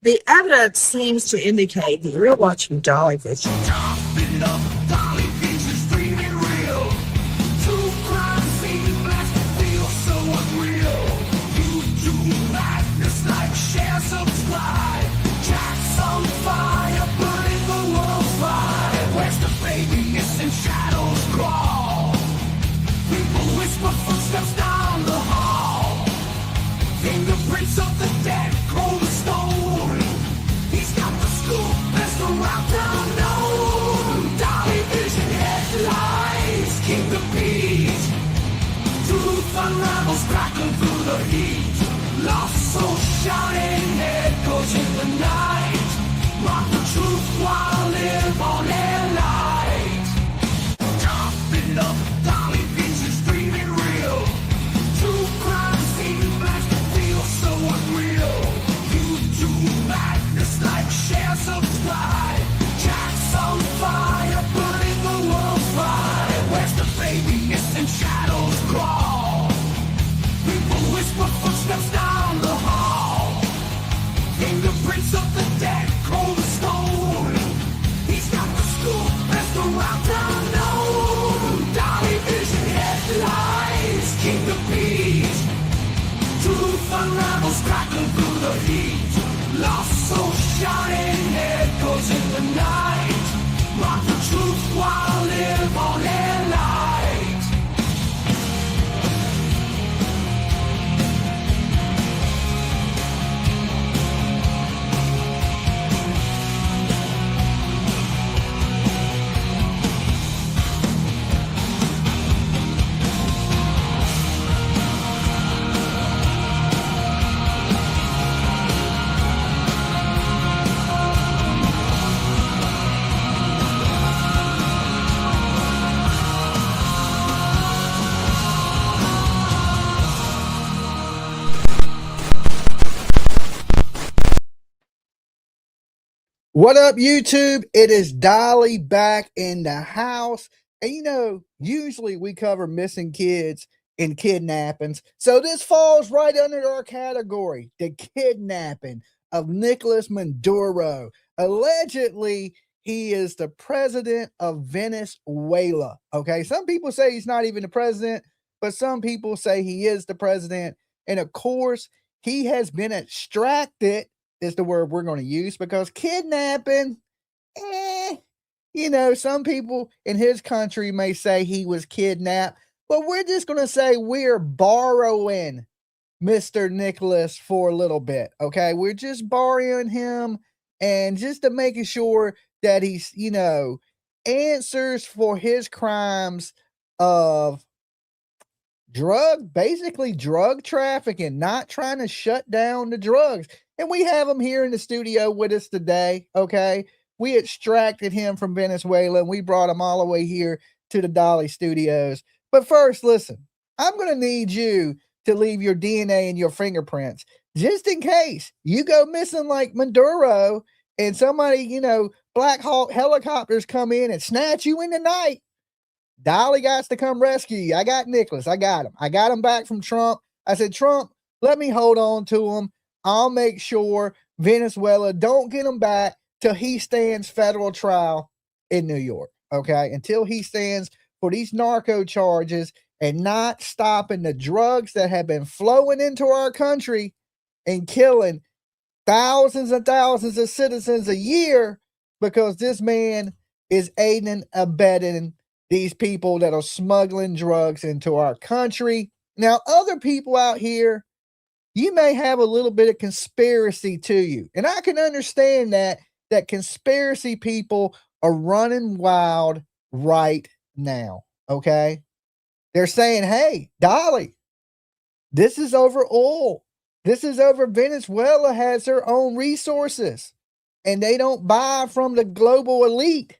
The evidence seems to indicate that you're watching Dolly Vision. Top it up, Dolly Vision streaming real. True crime scene blast feel so unreal. YouTube madness, like, share, subscribe. Jack's on fire, burning the world's fire. Where's the baby missing shadows crawl? People whisper footsteps down the hall. Fingerprints of the dead, cold as stone. He's got the scoop, best around town known. Dolly Vision headlines, King the Beat. Truth unravels, crackling through the heat. Lost soul shouting, head goes in the night. Rock the truth while live on air light. Top it up, Dolly Vision streaming real. True crime scene blast feel so unreal. YouTube madness, like, share, subscribe. Jack's on fire, burning the world's fire. Where's the baby missing shadows crawl? People whisper footsteps down the hall. Fingerprints of the dead, cold as stone. He's got the scoop, best around town known. Dolly Vision headlines, King the Beat. Truth unravels, crackling through the heat. Lost soul shouting, head goes in the night. Rock the truth while live on air light. What up, YouTube? It is Dolly back in the house. And usually we cover missing kids and kidnappings. So this falls right under our category, the kidnapping of Nicolas Maduro. Allegedly, he is the president of Venezuela. Okay, some people say he's not even the president, but some people say he is the president. And of course, he has been extracted is the word we're going to use, because kidnapping, some people in his country may say he was kidnapped, but we're just going to say we're borrowing Mr. Nicholas for a little bit. Okay. We're just borrowing him and just to making sure that he's, answers for his crimes of basically drug trafficking, not trying to shut down the drugs. And we have him here in the studio with us today, okay? We extracted him from Venezuela, and we brought him all the way here to the Dolly Studios. But first, listen, I'm going to need you to leave your DNA and your fingerprints, just in case you go missing like Maduro and somebody, Black Hawk helicopters come in and snatch you in the night. Dolly got to come rescue you. I got Nicholas. I got him. I got him back from Trump. I said, Trump, let me hold on to him. I'll make sure Venezuela don't get him back till he stands federal trial in New York. Okay. Until he stands for these narco charges and not stopping the drugs that have been flowing into our country and killing thousands and thousands of citizens a year, because this man is aiding and abetting these people that are smuggling drugs into our country. Now, other people out here, you may have a little bit of conspiracy to you. And I can understand that conspiracy people are running wild right now. Okay. They're saying, hey, Dolly, this is over oil. This is over Venezuela has their own resources and they don't buy from the global elite.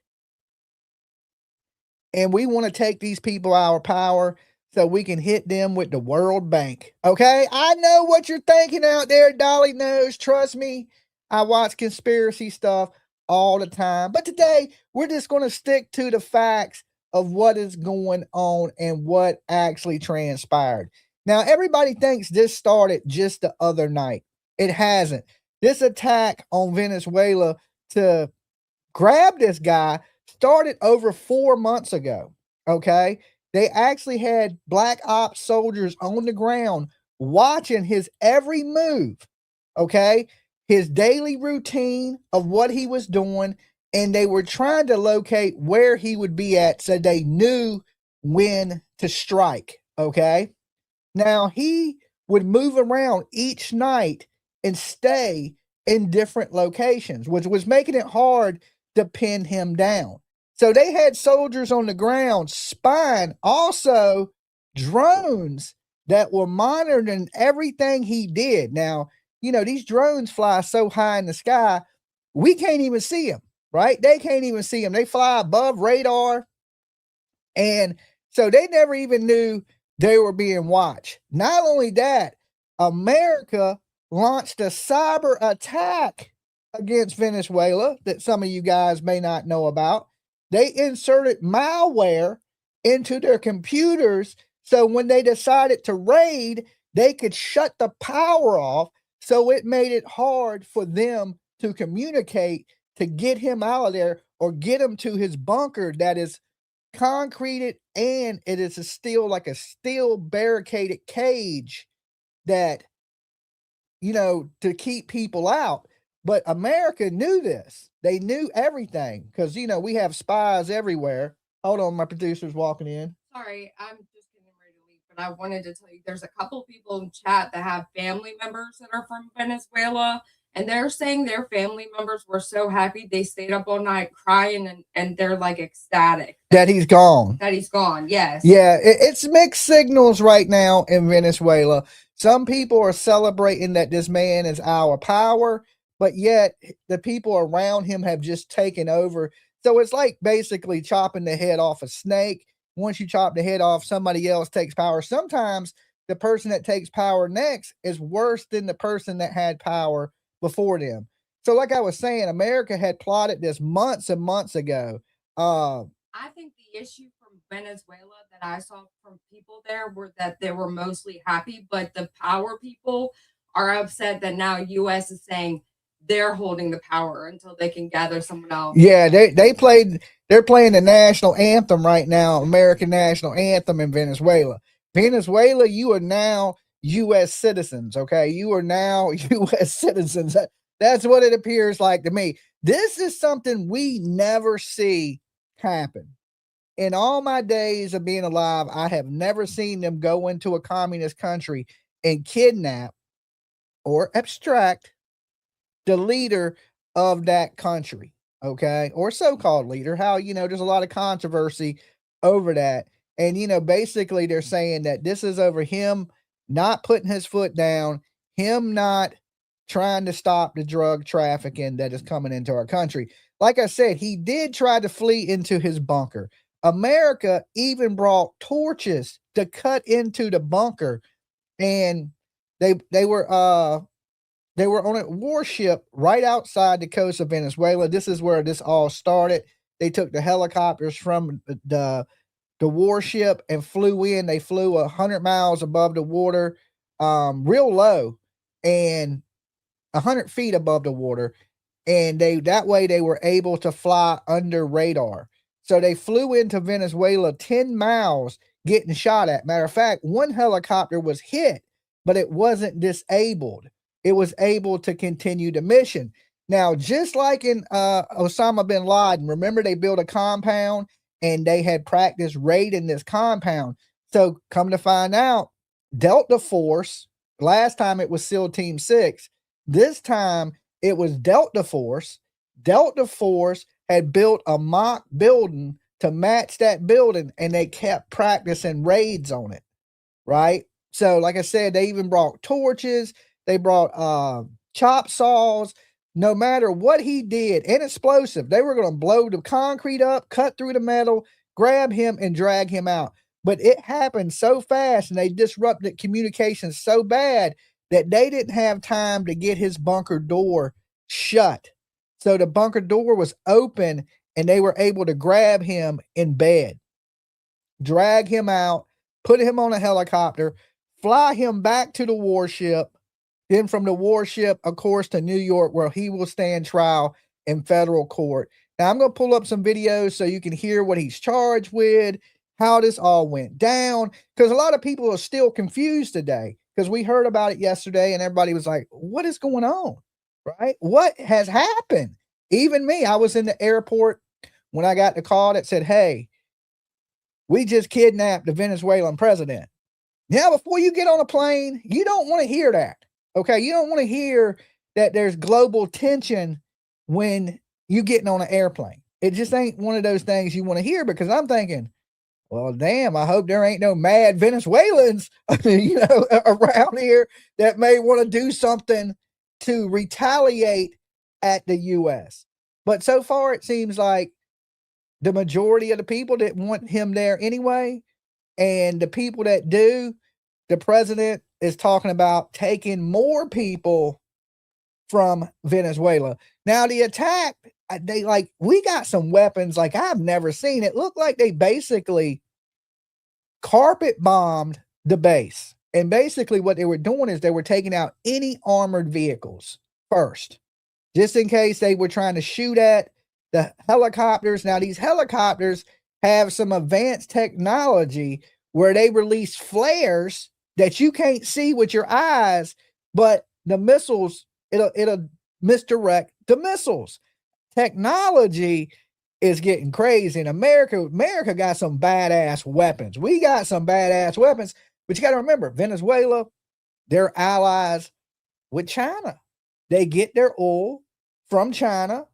And we want to take these people our power so we can hit them with the World Bank. Okay? I know what you're thinking out there. Dolly knows. Trust me. I watch conspiracy stuff all the time. But today, we're just going to stick to the facts of what is going on and what actually transpired. Now, everybody thinks this started just the other night. It hasn't. This attack on Venezuela to grab this guy started over 4 months ago. Okay. They actually had black ops soldiers on the ground watching his every move. Okay. His daily routine of what he was doing. And they were trying to locate where he would be at so they knew when to strike. Okay. Now he would move around each night and stay in different locations, which was making it hard to pin him down. So they had soldiers on the ground spying, also drones that were monitoring everything he did. Now, these drones fly so high in the sky, we can't even see them, right? They can't even see them. They fly above radar. And so they never even knew they were being watched. Not only that, America launched a cyber attack against Venezuela that some of you guys may not know about. They inserted malware into their computers so when they decided to raid, they could shut the power off. So it made it hard for them to communicate to get him out of there or get him to his bunker that is concreted, and it is still like a steel barricaded cage that to keep people out. But America knew this. They knew everything because we have spies everywhere. Hold on, my producer's walking in. Sorry, I'm just getting ready to leave, but I wanted to tell you there's a couple people in chat that have family members that are from Venezuela, and they're saying their family members were so happy they stayed up all night crying, and they're like ecstatic that he's gone. That he's gone, yes. Yeah, it's mixed signals right now in Venezuela. Some people are celebrating that this man is our power, but yet the people around him have just taken over. So it's like basically chopping the head off a snake. Once you chop the head off, somebody else takes power. Sometimes the person that takes power next is worse than the person that had power before them. So like I was saying, America had plotted this months and months ago. I think the issue from Venezuela that I saw from people there were that they were mostly happy, but the power people are upset that now US is saying they're holding the power until they can gather someone else. Yeah, they're playing the national anthem right now, American national anthem in Venezuela. Venezuela, you are now US citizens, okay? You are now US citizens. That's what it appears like to me. This is something we never see happen. In all my days of being alive, I have never seen them go into a communist country and kidnap or abstract the leader of that country, okay, or so-called leader. How there's a lot of controversy over that, and basically they're saying that this is over him not putting his foot down, him not trying to stop the drug trafficking that is coming into our country. Like I said, he did try to flee into his bunker. America even brought torches to cut into the bunker, and they were on a warship right outside the coast of Venezuela. This is where this all started. They took the helicopters from the warship and flew in. They flew 100 miles above the water, real low, and 100 feet above the water. And that way they were able to fly under radar. So they flew into Venezuela 10 miles getting shot at. Matter of fact, one helicopter was hit, but it wasn't disabled. It was able to continue the mission. Now, just like in Osama bin Laden, remember they built a compound and they had practiced raiding this compound. So come to find out, Delta Force, last time it was SEAL Team 6, this time it was Delta Force. Delta Force had built a mock building to match that building, and they kept practicing raids on it, right? So like I said, they even brought torches. They brought chop saws. No matter what he did, and explosive, they were going to blow the concrete up, cut through the metal, grab him, and drag him out. But it happened so fast, and they disrupted communication so bad that they didn't have time to get his bunker door shut. So the bunker door was open, and they were able to grab him in bed, drag him out, put him on a helicopter, fly him back to the warship, Then from the warship, of course, to New York, where he will stand trial in federal court. Now, I'm going to pull up some videos so you can hear what he's charged with, how this all went down, because a lot of people are still confused today, because we heard about it yesterday and everybody was like, what is going on, right? What has happened? Even me, I was in the airport when I got the call that said, hey, we just kidnapped the Venezuelan president. Now, before you get on a plane, you don't want to hear that. Okay, you don't want to hear that there's global tension when you getting on an airplane. It just ain't one of those things you want to hear, because I'm thinking, well, damn, I hope there ain't no mad Venezuelans, you know, around here that may want to do something to retaliate at the U.S. But so far, it seems like the majority of the people that want him there anyway, and the people that do, the president is talking about taking more people from Venezuela. Now, the attack, they like, we got some weapons like I've never seen. It looked like they basically carpet bombed the base. And basically what they were doing is they were taking out any armored vehicles first, just in case they were trying to shoot at the helicopters. Now, these helicopters have some advanced technology where they release flares that you can't see with your eyes, but the missiles, it'll misdirect the missiles. Technology is getting crazy in America. America got some badass weapons. We got some badass weapons, but you got to remember, Venezuela, they're allies with China. They get their oil from China.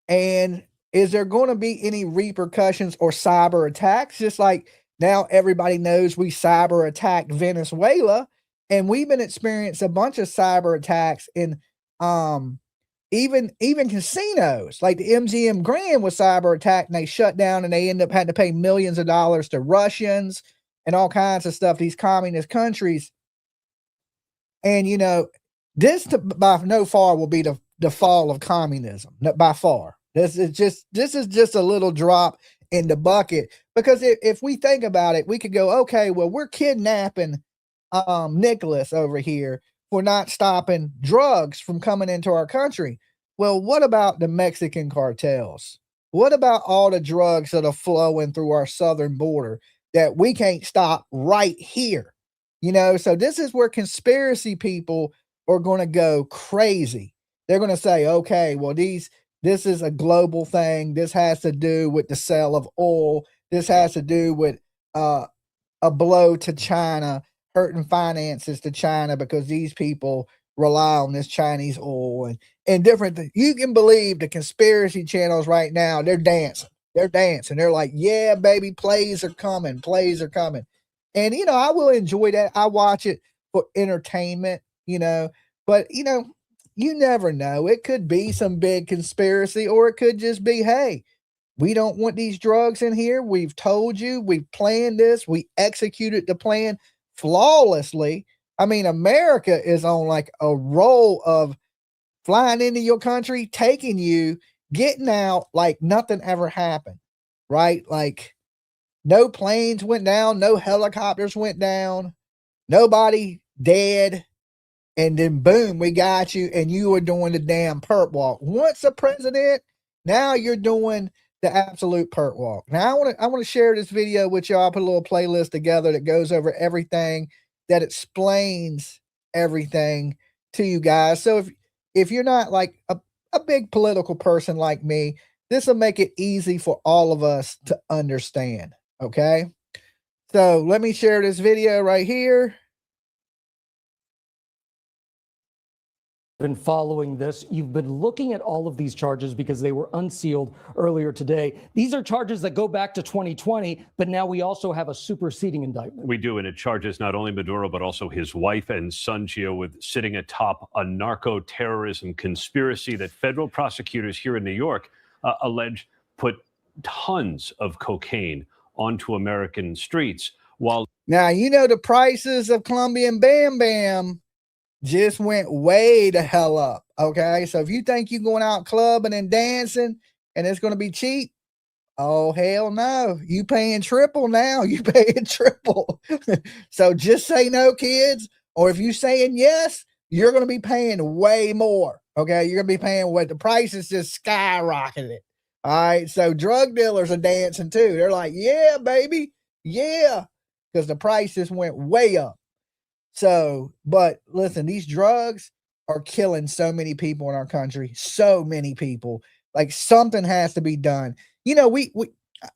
And is there going to be any repercussions or cyber attacks? Just like now everybody knows we cyber attacked Venezuela, and we've been experiencing a bunch of cyber attacks in even casinos. Like the MGM Grand was cyber attacked and they shut down, and they end up having to pay millions of dollars to Russians and all kinds of stuff, these communist countries. And you know, this by no far will be the fall of communism, by far. This is just a little drop in the bucket, because if we think about it, we could go, okay, well, we're kidnapping NICOLAS over here for not stopping drugs from coming into our country. Well, what about the Mexican cartels? What about all the drugs that are flowing through our southern border that we can't stop right here? You know, so this is where conspiracy people are going to go crazy. They're going to say, okay, well, this is a global thing. This has to do with the sale of oil. This has to do with a blow to China, hurting finances to China, because these people rely on this Chinese oil and different things. You can believe the conspiracy channels right now, they're dancing. They're dancing. They're like, yeah, baby, plays are coming. Plays are coming. And, you know, I will enjoy that. I watch it for entertainment, you know, but, you know, you never know. It could be some big conspiracy, or it could just be, hey, we don't want these drugs in here. We've told you, we've planned this. We executed the plan flawlessly. I mean, America is on like a roll of flying into your country, taking you, getting out like nothing ever happened, right? Like no planes went down, no helicopters went down, nobody dead. And then boom, we got you, and you were doing the damn perp walk. Once a president, now you're doing the absolute perp walk. Now I want to share this video with y'all. I'll put a little playlist together that goes over everything, that explains everything to you guys. So if you're not like a big political person like me, this will make it easy for all of us to understand. Okay. So let me share this video right here. Been following this. You've been looking at all of these charges because they were unsealed earlier today. These are charges that go back to 2020, but now we also have a superseding indictment. We do, and it charges not only Maduro, but also his wife and son, Gio, with sitting atop a narco-terrorism conspiracy that federal prosecutors here in New York allege put tons of cocaine onto American streets. While now, you know, the prices of Colombian Bam Bam just went way the hell up. Okay. So if you think you're going out clubbing and dancing and it's going to be cheap, oh, hell no. You paying triple now. You paying triple. So just say no, kids. Or if you saying yes, you're going to be paying way more. Okay. You're going to be paying what the prices just skyrocketed. All right. So drug dealers are dancing too. They're like, yeah, baby. Yeah. Because the prices went way up. So, but listen, these drugs are killing so many people in our country. So many people. Like something has to be done. You know, we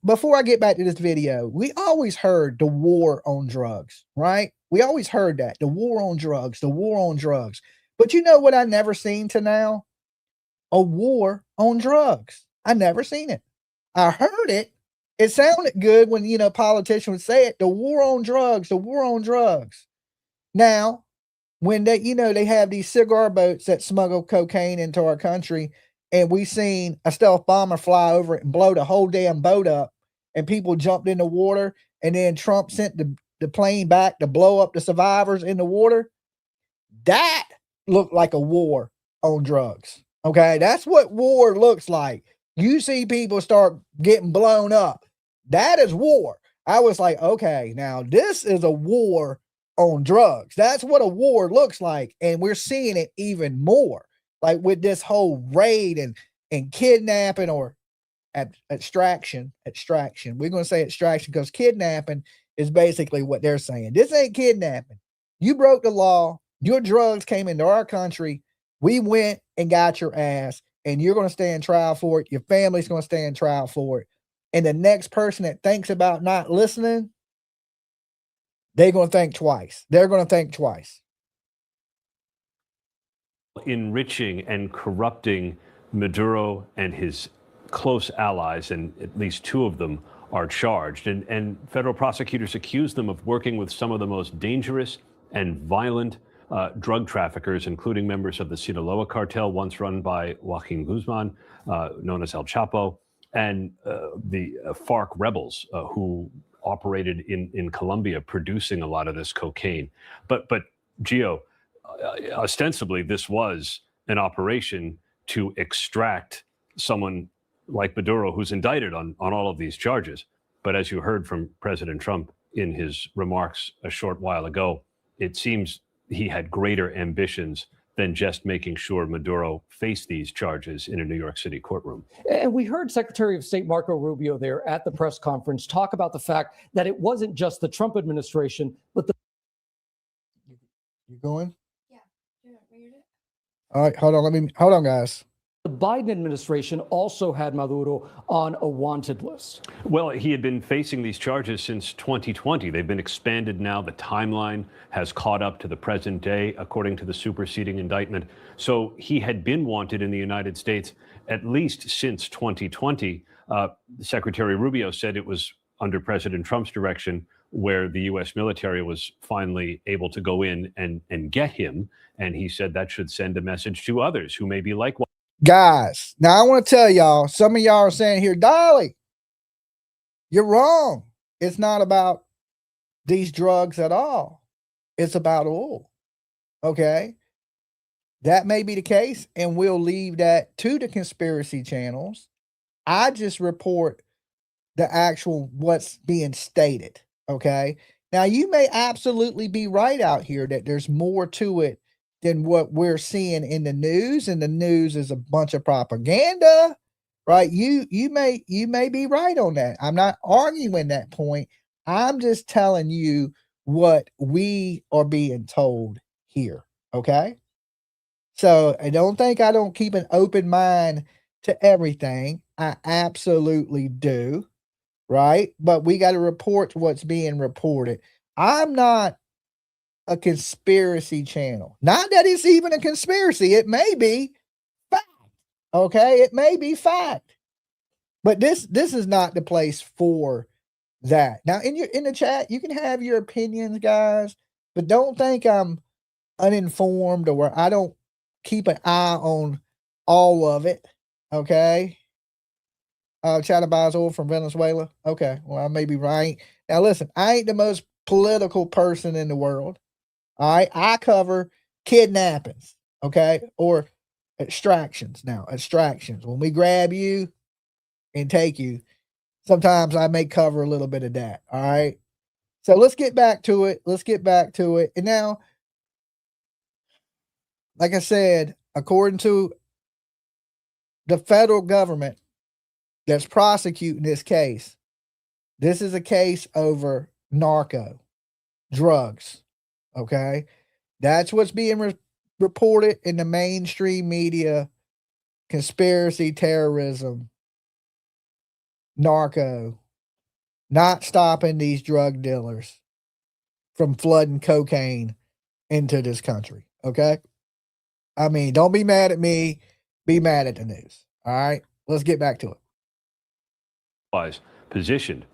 before I get back to this video, we always heard the war on drugs, right? We always heard that the war on drugs, the war on drugs. But you know what I never seen to now? A war on drugs. I never seen it. I heard it. It sounded good when, you know, politicians would say it, the war on drugs, the war on drugs. Now, when they, you know, they have these cigar boats that smuggle cocaine into our country, and we seen a stealth bomber fly over it and blow the whole damn boat up, and people jumped in the water, and then Trump sent the plane back to blow up the survivors in the water. That looked like a war on drugs. Okay, that's what war looks like. You see people start getting blown up. That is war. I was like, okay, now this is a war on drugs. That's what a war looks like. And we're seeing it even more, like with this whole raid and kidnapping or extraction. We're going to say extraction because kidnapping is basically what they're saying. This ain't kidnapping. You broke the law. Your drugs came into our country. We went and got your ass, and you're going to stand trial for it. Your family's going to stand trial for it. And the next person that thinks about not listening, they're going to think twice. They're going to think twice. Enriching and corrupting Maduro and his close allies, and at least two of them are charged. And federal prosecutors accuse them of working with some of the most dangerous and violent drug traffickers, including members of the Sinaloa cartel, once run by Joaquin Guzman, known as El Chapo, and the FARC rebels who operated in Colombia, producing a lot of this cocaine. But Gio, ostensibly, this was an operation to extract someone like Maduro, who's indicted on all of these charges. But as you heard from President Trump in his remarks a short while ago, it seems he had greater ambitions than just making sure Maduro faced these charges in a New York City courtroom. And we heard Secretary of State Marco Rubio there at the press conference talk about the fact that it wasn't just the Trump administration, but the... You going? Yeah. Read it. All right, hold on, guys. The Biden administration also had Maduro on a wanted list. Well, he had been facing these charges since 2020. They've been expanded now. The timeline has caught up to the present day, according to the superseding indictment. So he had been wanted in the United States at least since 2020. Secretary Rubio said it was under President Trump's direction where the U.S. military was finally able to go in and get him. And he said that should send a message to others who may be likewise. Guys, now I want to tell y'all, some of y'all are saying here, Dolly, you're wrong. It's not about these drugs at all. It's about oil. Okay. That may be the case, and we'll leave that to the conspiracy channels. I just report the actual what's being stated. Okay. Now you may absolutely be right out here that there's more to it than what we're seeing in the news, and the news is a bunch of propaganda, right? You may be right on that. I'm not arguing that point. I'm just telling you what we are being told here. Okay. So I don't think I don't keep an open mind to everything. I absolutely do. Right. But we got to report what's being reported. I'm not a conspiracy channel. Not that it's even a conspiracy. It may be fact. Okay. It may be fact. But this is not the place for that. Now in the chat, you can have your opinions, guys, but don't think I'm uninformed or where I don't keep an eye on all of it. Okay. China buys oil from Venezuela. Okay. Well, I may be right. Now listen, I ain't the most political person in the world. All right. I cover kidnappings. Okay. Or extractions. Now, extractions. When we grab you and take you, sometimes I may cover a little bit of that. All right. So let's get back to it. And now, like I said, according to the federal government that's prosecuting this case, this is a case over narco drugs. Okay. That's what's being reported in the mainstream media. Conspiracy, terrorism, narco, not stopping these drug dealers from flooding cocaine into this country. Okay. I mean, don't be mad at me. Be mad at the news. All right. Let's get back to it. Was positioned.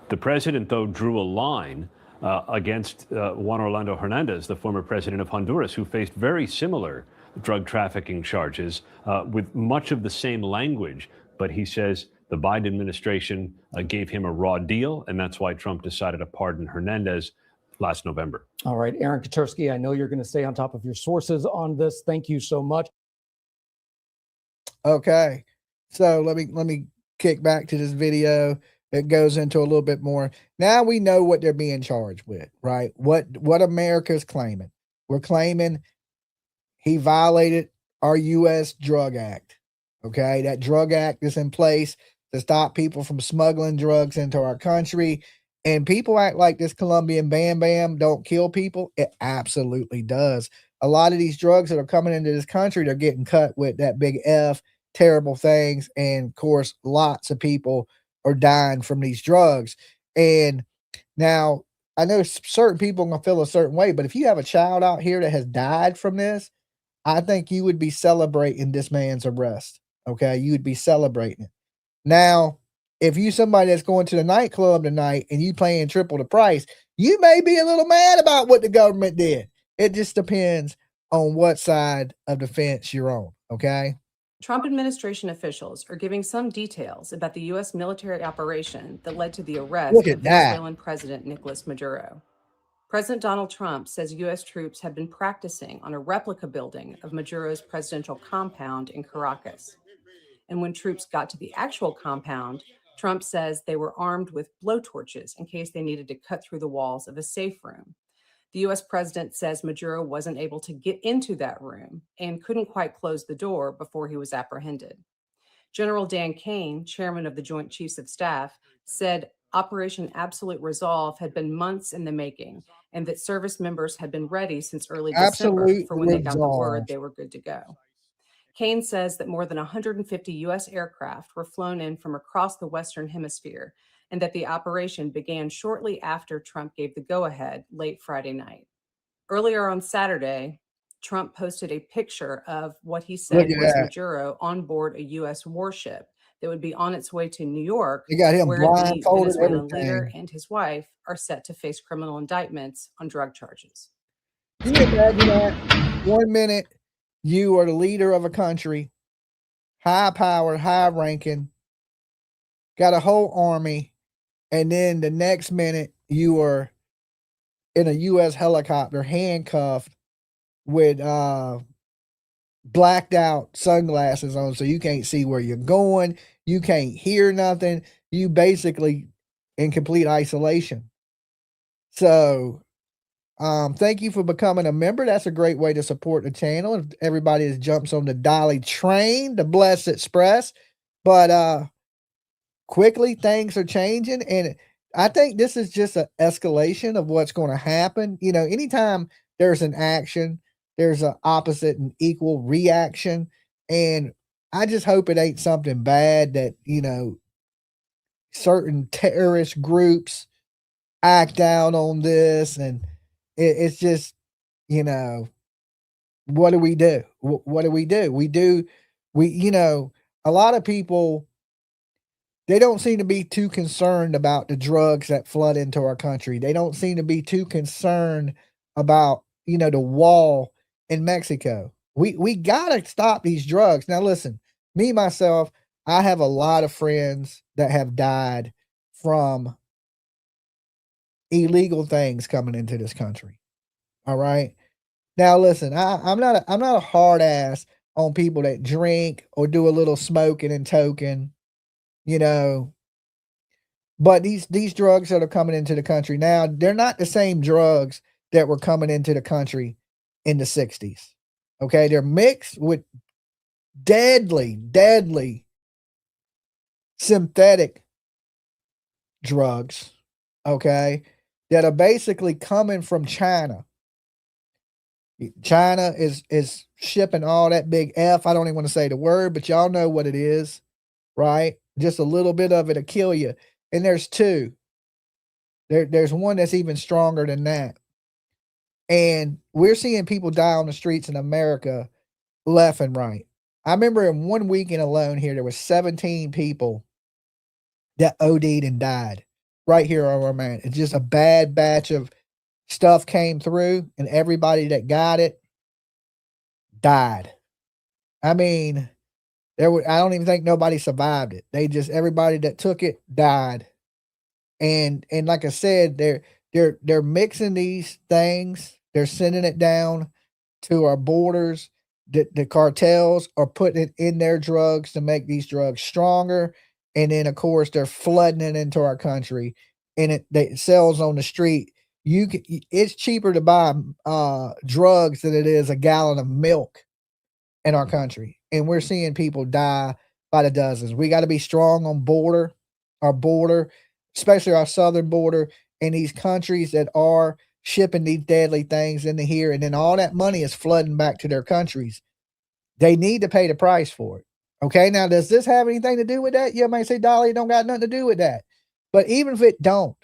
The president, though, drew a line against Juan Orlando Hernandez, the former president of Honduras, who faced very similar drug trafficking charges with much of the same language. But he says the Biden administration gave him a raw deal, and that's why Trump decided to pardon Hernandez last November. All right, Aaron Katersky, I know you're going to stay on top of your sources on this. Thank you so much. Okay. So let me kick back to this video. It goes into a little bit more. Now we know what they're being charged with, right? What America's claiming. We're claiming he violated our U.S. Drug Act. Okay, that drug act is in place to stop people from smuggling drugs into our country. And people act like this Colombian Bam Bam don't kill people. It absolutely does. A lot of these drugs that are coming into this country, they're getting cut with that big F, terrible things. And of course, lots of people are dying from these drugs. And now I know certain people are going to feel a certain way, but if you have a child out here that has died from this, I think you would be celebrating this man's arrest. Okay. You would be celebrating it. Now, if you somebody that's going to the nightclub tonight and you paying triple the price, you may be a little mad about what the government did. It just depends on what side of the fence you're on. Okay. Trump administration officials are giving some details about the U.S. military operation that led to the arrest of Venezuelan President Nicolas Maduro. President Donald Trump says U.S. troops have been practicing on a replica building of Maduro's presidential compound in Caracas. And when troops got to the actual compound, Trump says they were armed with blowtorches in case they needed to cut through the walls of a safe room. The U.S. president says Maduro wasn't able to get into that room and couldn't quite close the door before he was apprehended. General Dan Kane, chairman of the Joint Chiefs of Staff, said Operation Absolute Resolve had been months in the making and that service members had been ready since early December for when they got the word they were good to go. Kane says that more than 150 U.S. aircraft were flown in from across the Western Hemisphere and that the operation began shortly after Trump gave the go-ahead late Friday night. Earlier on Saturday, Trump posted a picture of what he said was Maduro on board a U.S. warship that would be on its way to New York, where the Venezuelan leader and his wife are set to face criminal indictments on drug charges. Can you imagine that? 1 minute, you are the leader of a country, high powered, high ranking, got a whole army, and then the next minute you are in a U.S. helicopter, handcuffed with blacked out sunglasses on so you can't see where you're going, you can't hear nothing, you basically in complete isolation. So thank you for becoming a member. That's a great way to support the channel. If everybody jumps on the Dolly train, the Blessed Express. But quickly things are changing, and I think this is just an escalation of what's going to happen. You know, anytime there's an action, there's an opposite and equal reaction. And I just hope it ain't something bad that, you know, certain terrorist groups act out on this. And it's just, you know, what do we do? What do we do? You know, a lot of people, they don't seem to be too concerned about the drugs that flood into our country. They don't seem to be too concerned about, you know, the wall in Mexico. We got to stop these drugs. Now, listen, me, myself, I have a lot of friends that have died from illegal things coming into this country. All right. Now, listen, I'm not a hard ass on people that drink or do a little smoking and toking, you know, but these drugs that are coming into the country now, they're not the same drugs that were coming into the country in the 60s. Okay, they're mixed with deadly synthetic drugs, okay, that are basically coming from China. China is shipping all that big F. I don't even want to say the word, but y'all know what it is, right? Just a little bit of it'll kill you. And there's two. There's one that's even stronger than that. And we're seeing people die on the streets in America left and right. I remember in one weekend alone here, there was 17 people that OD'd and died right here on our man. It's just a bad batch of stuff came through, and everybody that got it died. I mean, I don't even think nobody survived it. Everybody that took it died. And like I said, they're mixing these things. They're sending it down to our borders. The cartels are putting it in their drugs to make these drugs stronger. And then of course they're flooding it into our country, and it sells on the street. It's cheaper to buy drugs than it is a gallon of milk in our country. And we're seeing people die by the dozens. We got to be strong on our border, especially our southern border, and these countries that are shipping these deadly things into here, and then all that money is flooding back to their countries. They need to pay the price for it. Okay, now does this have anything to do with that? You might say, Dolly, it don't got nothing to do with that. But even if it don't,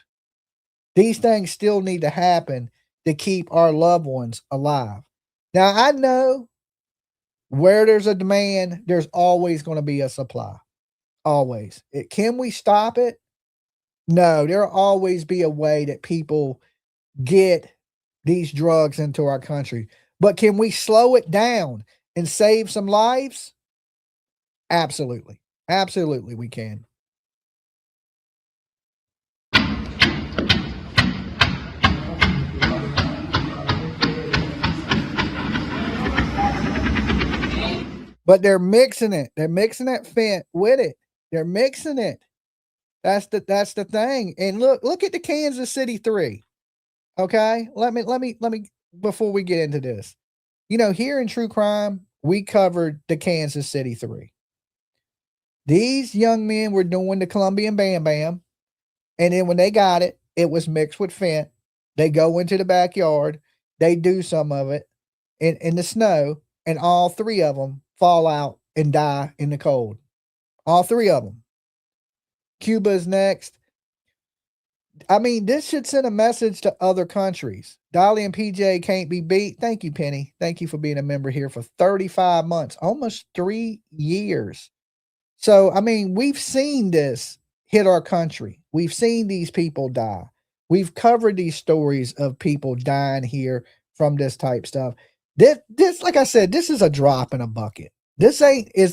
these things still need to happen to keep our loved ones alive. Now, I know where there's a demand, there's always going to be a supply. Always. Can we stop it? No, there'll always be a way that people get these drugs into our country. But can we slow it down and save some lives? Absolutely. Absolutely, we can. But they're mixing it. They're mixing that fent with it. They're mixing it. That's the thing. And look at the Kansas City 3. Okay? Let me before we get into this. You know, here in True Crime, we covered the Kansas City 3. These young men were doing the Colombian Bam Bam, and then when they got it, it was mixed with fent. They go into the backyard, they do some of it in the snow, and all three of them fall out and die in the cold. All three of them. Cuba's next. I mean, this should send a message to other countries. Dolly and PJ can't be beat. Thank you, Penny. Thank you for being a member here for 35 months, almost 3 years. So, I mean, we've seen this hit our country. We've seen these people die. We've covered these stories of people dying here from this type stuff. This, like I said, this is a drop in a bucket. Is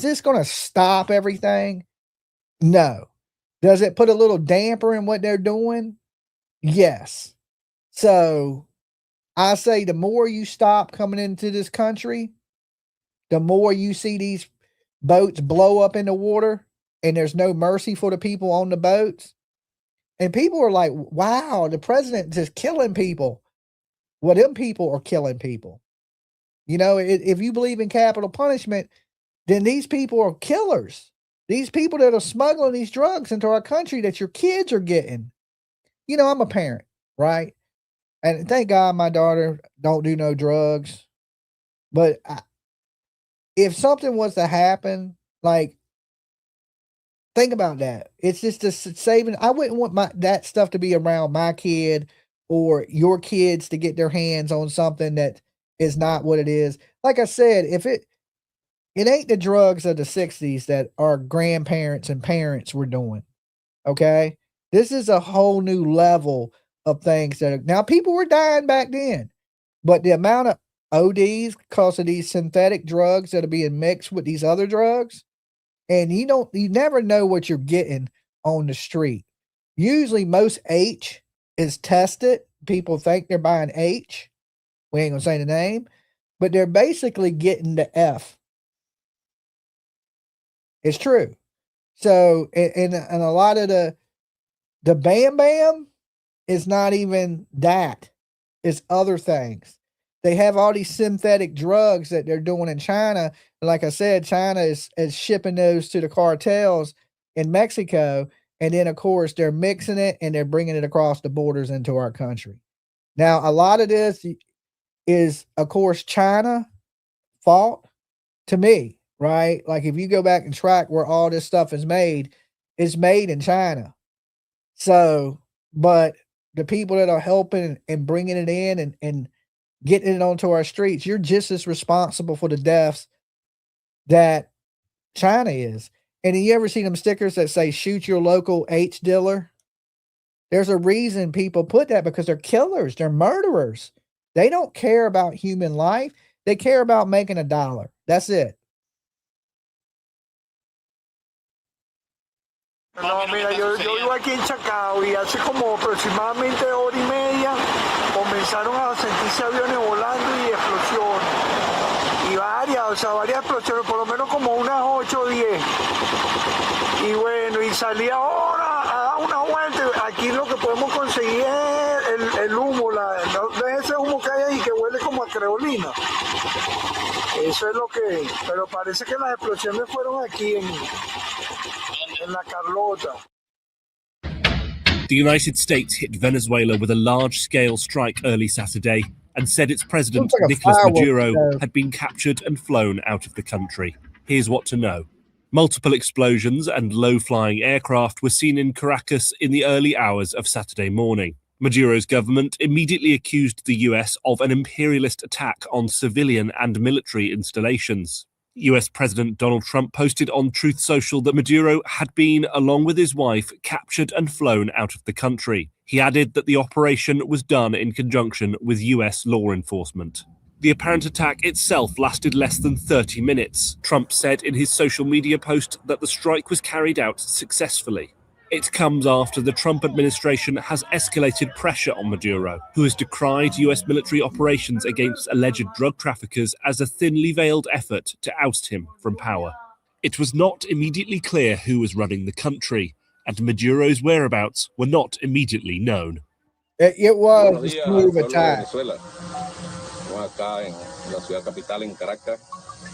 this going to stop everything? No. Does it put a little damper in what they're doing? Yes. So I say the more you stop coming into this country, the more you see these boats blow up in the water, and there's no mercy for the people on the boats. And people are like, wow, the president is killing people. Well, them people are killing people. You know, if you believe in capital punishment, then these people are killers. These people that are smuggling these drugs into our country that your kids are getting. You know, I'm a parent, right? And thank God my daughter don't do no drugs. But if something was to happen, like, think about that. It's just a saving. I wouldn't want that stuff to be around my kid or your kids to get their hands on something that is not what it is. Like I said, if it ain't the drugs of the 60s that our grandparents and parents were doing. Okay. This is a whole new level of things now people were dying back then, but the amount of ODs because of these synthetic drugs that are being mixed with these other drugs, and you never know what you're getting on the street. Usually most H is tested. People think they're buying H. We ain't gonna say the name, but they're basically getting the F. It's true. So, and a lot of the Bam Bam is not even that. It's other things. they have all these synthetic drugs that they're doing in China. Like I said, China is shipping those to the cartels in Mexico. And then, of course, they're mixing it and they're bringing it across the borders into our country. Now, a lot of this is, of course, China fault to me, right? Like if you go back and track where all this stuff is made, it's made in China. So, but the people that are helping and bringing it in and getting it onto our streets, you're just as responsible for the deaths that China is. And you ever see them stickers that say shoot your local H dealer? There's a reason people put that, because they're killers, they're murderers. They don't care about human life. They care about making a dollar. That's it. No, mira, yo vivo aquí en Chacao y hace como aproximadamente hora y media comenzaron a sentirse aviones volando y explosiones. Y varias explosiones, por lo menos como unas 8 o 10. Y bueno, y salí ahora a dar una vuelta. Aquí lo que podemos conseguir es el humo, ese humo que hay ahí que huele como a creolina. Eso es lo que, pero parece que las explosiones fueron aquí en La Carlota. The United States hit Venezuela with a large-scale strike early Saturday and said its president, Looks like a Nicolas fireworks Maduro, show. had been captured and flown out of the country. Here's what to know. Multiple explosions and low-flying aircraft were seen in Caracas in the early hours of Saturday morning. Maduro's government immediately accused the US of an imperialist attack on civilian and military installations. US President Donald Trump posted on Truth Social that Maduro had been, along with his wife, captured and flown out of the country. He added that the operation was done in conjunction with US law enforcement. The apparent attack itself lasted less than 30 minutes. Trump said in his social media post that the strike was carried out successfully. It comes after the Trump administration has escalated pressure on Maduro, who has decried US military operations against alleged drug traffickers as a thinly veiled effort to oust him from power. It was not immediately clear who was running the country, and Maduro's whereabouts were not immediately known. It was a smooth attack. Acá en la ciudad capital, en Caracas.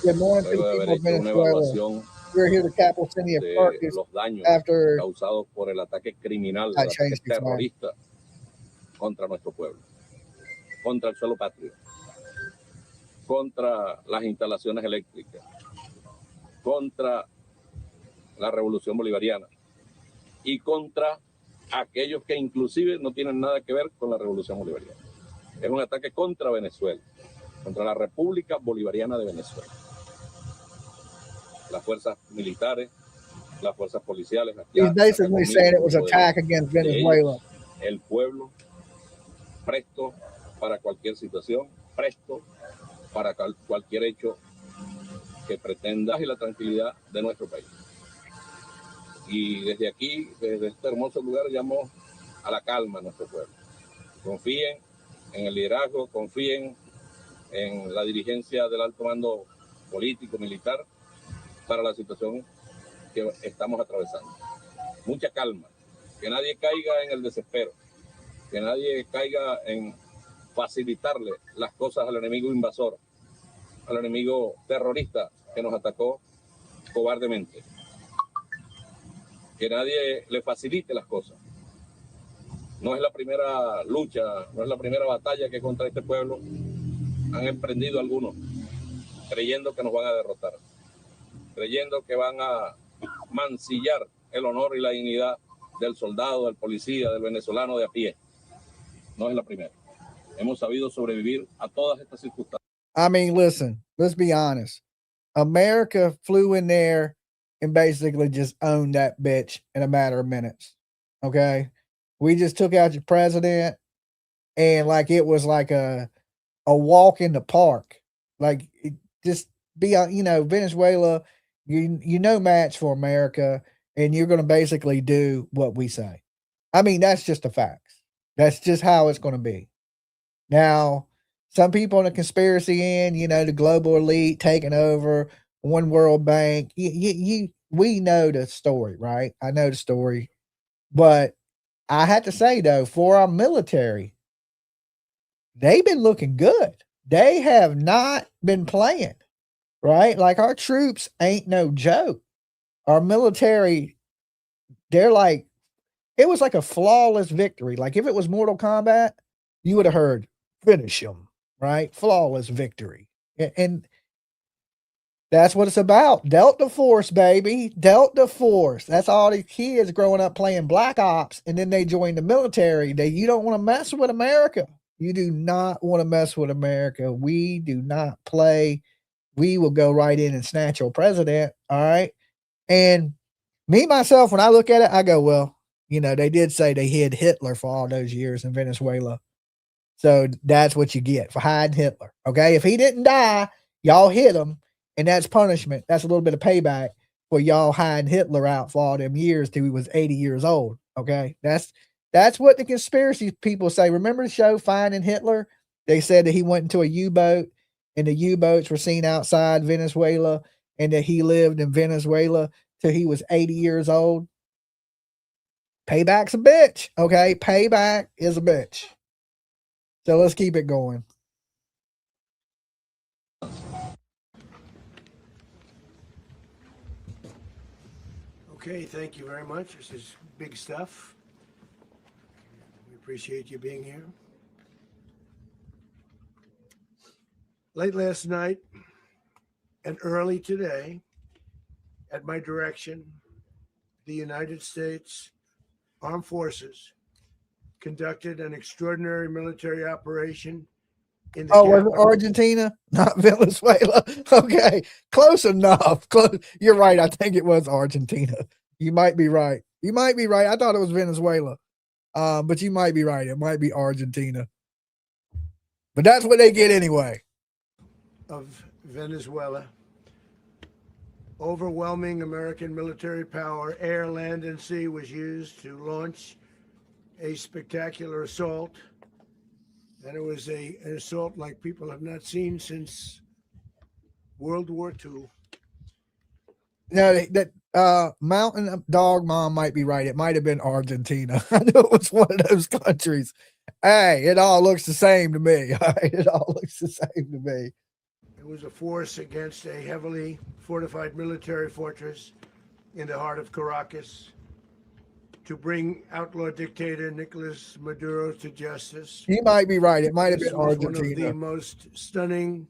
Good morning to the people of Venezuela. We're here to capital city of Caracas los daños after causados por el ataque criminal, el ataque terrorista contra nuestro pueblo, contra el suelo patrio, contra las instalaciones eléctricas, contra la revolución bolivariana y contra aquellos que inclusive no tienen nada que ver con la revolución bolivariana. Es un ataque contra Venezuela, contra la República Bolivariana de Venezuela. Las fuerzas militares, las fuerzas policiales. He's basically saying it was an attack against Venezuela. El pueblo presto para cualquier situación, presto para cualquier hecho que pretenda y la tranquilidad de nuestro país. Y desde aquí, desde este hermoso lugar, llamo a la calma a nuestro pueblo. Confíen en el liderazgo, confíen en la dirigencia del alto mando político, militar, para la situación que estamos atravesando. Mucha calma, que nadie caiga en el desespero, que nadie caiga en facilitarle las cosas al enemigo invasor, al enemigo terrorista que nos atacó cobardemente. Que nadie le facilite las cosas. No es la primera lucha, no es la primera batalla que contra este pueblo han emprendido algunos, creyendo que nos van a derrotar, creyendo que van a mancillar el honor y la dignidad del soldado, del policía, del venezolano de a pie. No es la primera. Hemos sabido sobrevivir a todas estas circunstancias. I mean, listen, let's be honest. America flew in there and basically just owned that bitch in a matter of minutes. Okay? We just took out your president and like it was like a walk in the park. Like it just be, Venezuela, you no match for America, and you're going to basically do what we say. I mean, that's just the facts. That's just how it's going to be. Now, some people in the conspiracy end, the global elite taking over, one World Bank. We know the story, right? I know the story, but I had to say though, for our military, they've been looking good. they have not been playing, right? Like our troops ain't no joke. Our military, they're like, it was like a flawless victory. Like if it was Mortal Kombat, you would have heard finish him, right? Flawless victory. And that's what it's about. Delta Force, baby. Delta Force. That's all these kids growing up playing Black Ops, and then they join the military. You don't want to mess with America. You do not want to mess with America. We do not play. We will go right in and snatch your president. All right. And me, myself, when I look at it, I go, well, you know, they did say they hid Hitler for all those years in Venezuela. So that's what you get for hiding Hitler. Okay. If he didn't die, y'all hit him. And that's punishment. That's a little bit of payback for y'all hiding Hitler out for all them years till he was 80 years old. Okay. That's what the conspiracy people say. Remember the show Finding Hitler? They said that he went into a U-boat and the U-boats were seen outside Venezuela and that he lived in Venezuela till he was 80 years old. Payback's a bitch. Okay. Payback is a bitch. So let's keep it going. Okay, thank you very much. This is big stuff. We appreciate you being here. Late last night and early today, at my direction, the United States Armed Forces conducted an extraordinary military operation in the was it Argentina, not Venezuela? Okay, close enough. Close. You're right. I think it was Argentina. You might be right. You might be right. I thought it was Venezuela, but you might be right. It might be Argentina. But that's what they get anyway. Of Venezuela. Overwhelming American military power, air, land, and sea, was used to launch a spectacular assault. And it was an assault like people have not seen since World War II. No, that Mountain Dog Mom might be right. It might have been Argentina. I knew it was one of those countries. Hey, it all looks the same to me. All right? It all looks the same to me. It was a force against a heavily fortified military fortress in the heart of Caracas to bring outlaw dictator Nicolas Maduro to justice. You might be right. It might have been Argentina. One of Argentina. the most stunning,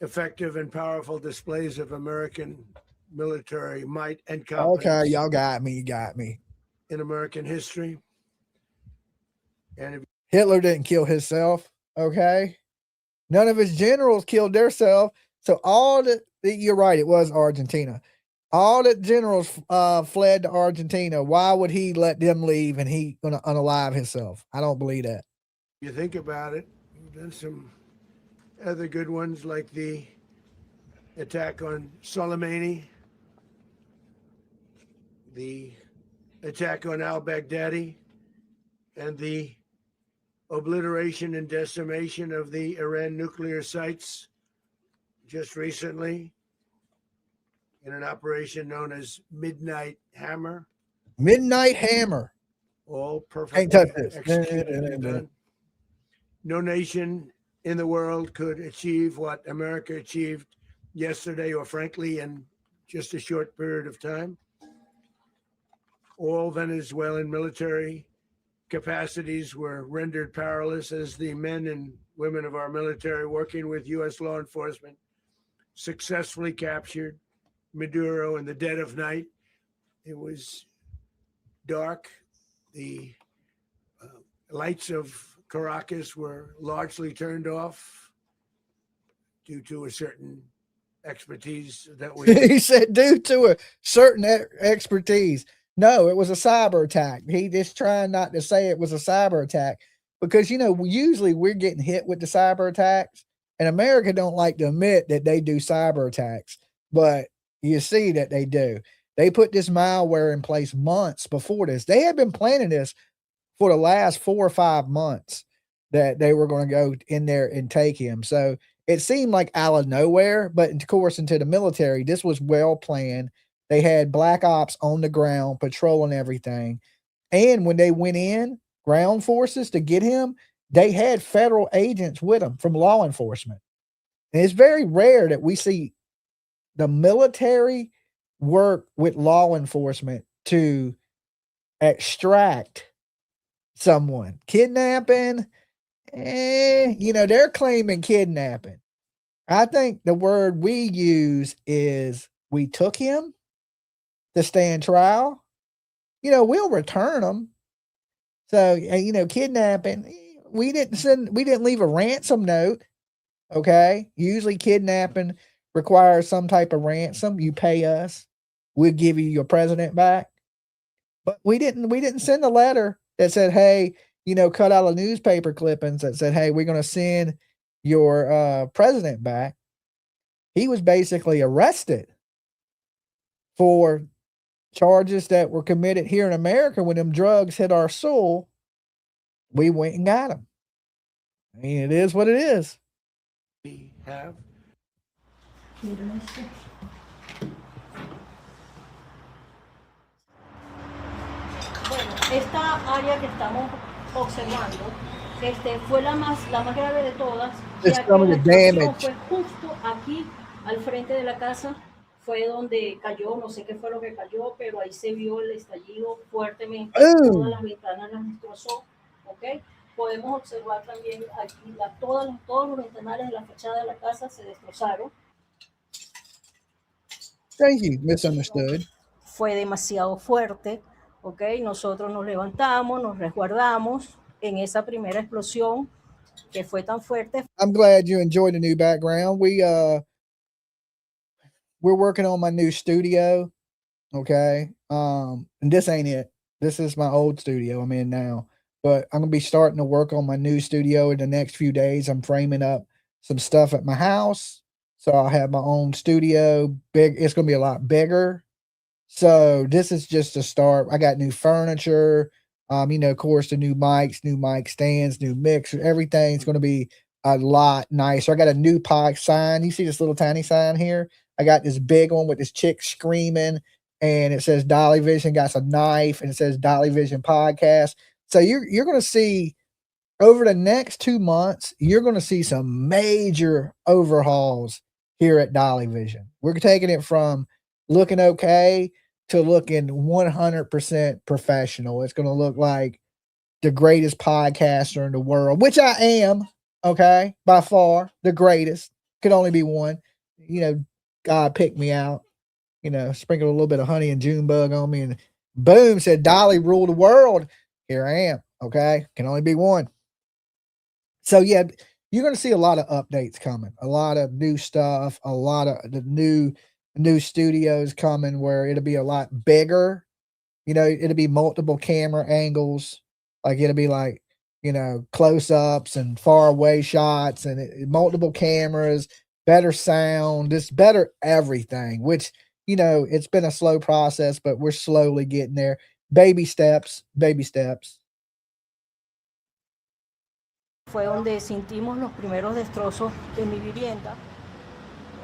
effective, and powerful displays of American military might and competence. Okay, y'all got me. You got me. In American history. And if Hitler didn't kill himself. Okay. None of his generals killed themselves. So you're right. It was Argentina. All the generals fled to Argentina. Why would he let them leave and he gonna unalive himself? I don't believe that. you think about it, we've done some other good ones like the attack on Soleimani, the attack on al-Baghdadi, and the obliteration and decimation of the Iran nuclear sites just recently in an operation known as Midnight Hammer. Midnight Hammer. All perfectly Can't touch this. executed and done. No nation in the world could achieve what America achieved yesterday, or frankly, in just a short period of time. All Venezuelan military capacities were rendered powerless as the men and women of our military, working with U.S. law enforcement, successfully captured Maduro in the dead of night. It was dark. The lights of Caracas were largely turned off due to a certain expertise that we... He said due to a certain expertise. No, it was a cyber attack. He just trying not to say it was a cyber attack because, you know, usually we're getting hit with the cyber attacks, and America don't like to admit that they do cyber attacks, but you see that they do. They put this malware in place months before this. They had been planning this for the last 4 or 5 months that they were going to go in there and take him. So it seemed like out of nowhere, but of course, into the military, this was well planned. They had black ops on the ground patrolling everything. And when they went in, ground forces to get him, they had federal agents with them from law enforcement. And it's very rare that we see the military work with law enforcement to extract someone. Kidnapping, they're claiming kidnapping. I think the word we use is we took him to stand trial. We'll return them. So, kidnapping, we didn't leave a ransom note. Okay. Usually kidnapping requires some type of ransom. You pay us, we'll give you your president back. But we didn't send a letter that said, hey, cut out a newspaper clippings that said, hey, we're going to send your president back. He was basically arrested for charges that were committed here in America. When them drugs hit our soul, we went and got him. I mean, it is what it is. We have. Bueno, esta área que estamos observando fue la más grave de todas, ya que la explosión fue justo aquí al frente de la casa, fue donde cayó, no sé qué fue lo que cayó, pero ahí se vio el estallido fuertemente, todas las ventanas las destrozó, ¿ok? Podemos observar también aquí todos los ventanales de la fachada de la casa se destrozaron. Thank you, misunderstood. Fue demasiado fuerte, ¿ok? Nosotros nos levantamos, nos resguardamos en esa primera explosión que fue tan fuerte. I'm glad you enjoyed the new background. We're working on my new studio, okay? And this ain't it. This is my old studio I'm in now. But I'm going to be starting to work on my new studio in the next few days. I'm framing up some stuff at my house. So I'll have my own studio. It's going to be a lot bigger. So this is just a start. I got new furniture, of course, the new mics, new mic stands, new mixer, everything's going to be a lot nicer. I got a new pod sign. You see this little tiny sign here? I got this big one with this chick screaming, and it says Dolly Vision, got a knife, and it says Dolly Vision Podcast. So you're going to see over the next 2 months, you're going to see some major overhauls here at Dolly Vision. We're taking it from looking okay to looking 100% professional. It's going to look like the greatest podcaster in the world, which I am, okay, by far, the greatest. Could only be one. God picked me out, sprinkled a little bit of honey and June bug on me, and boom, said Dolly rule the world. Here I am, okay? Can only be one. So, yeah, you're going to see a lot of updates coming, a lot of new stuff, a lot of the new studios coming where it'll be a lot bigger. It'll be multiple camera angles. Like, it'll be like, close-ups and far-away shots and multiple cameras, better sound, just better everything, which, it's been a slow process, but we're slowly getting there. Baby steps, baby steps. Fue donde sentimos los primeros destrozos de mi vivienda.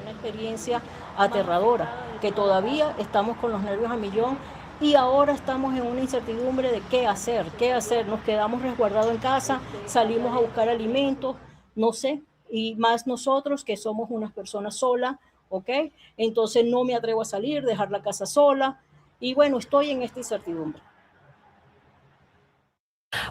Una experiencia aterradora, que todavía estamos con los nervios a millón y ahora estamos en una incertidumbre de qué hacer. Nos quedamos resguardados en casa, salimos a buscar alimentos, no sé, y más nosotros que somos unas personas solas, ¿ok? Entonces no me atrevo a salir, dejar la casa sola. Y bueno, estoy en esta incertidumbre.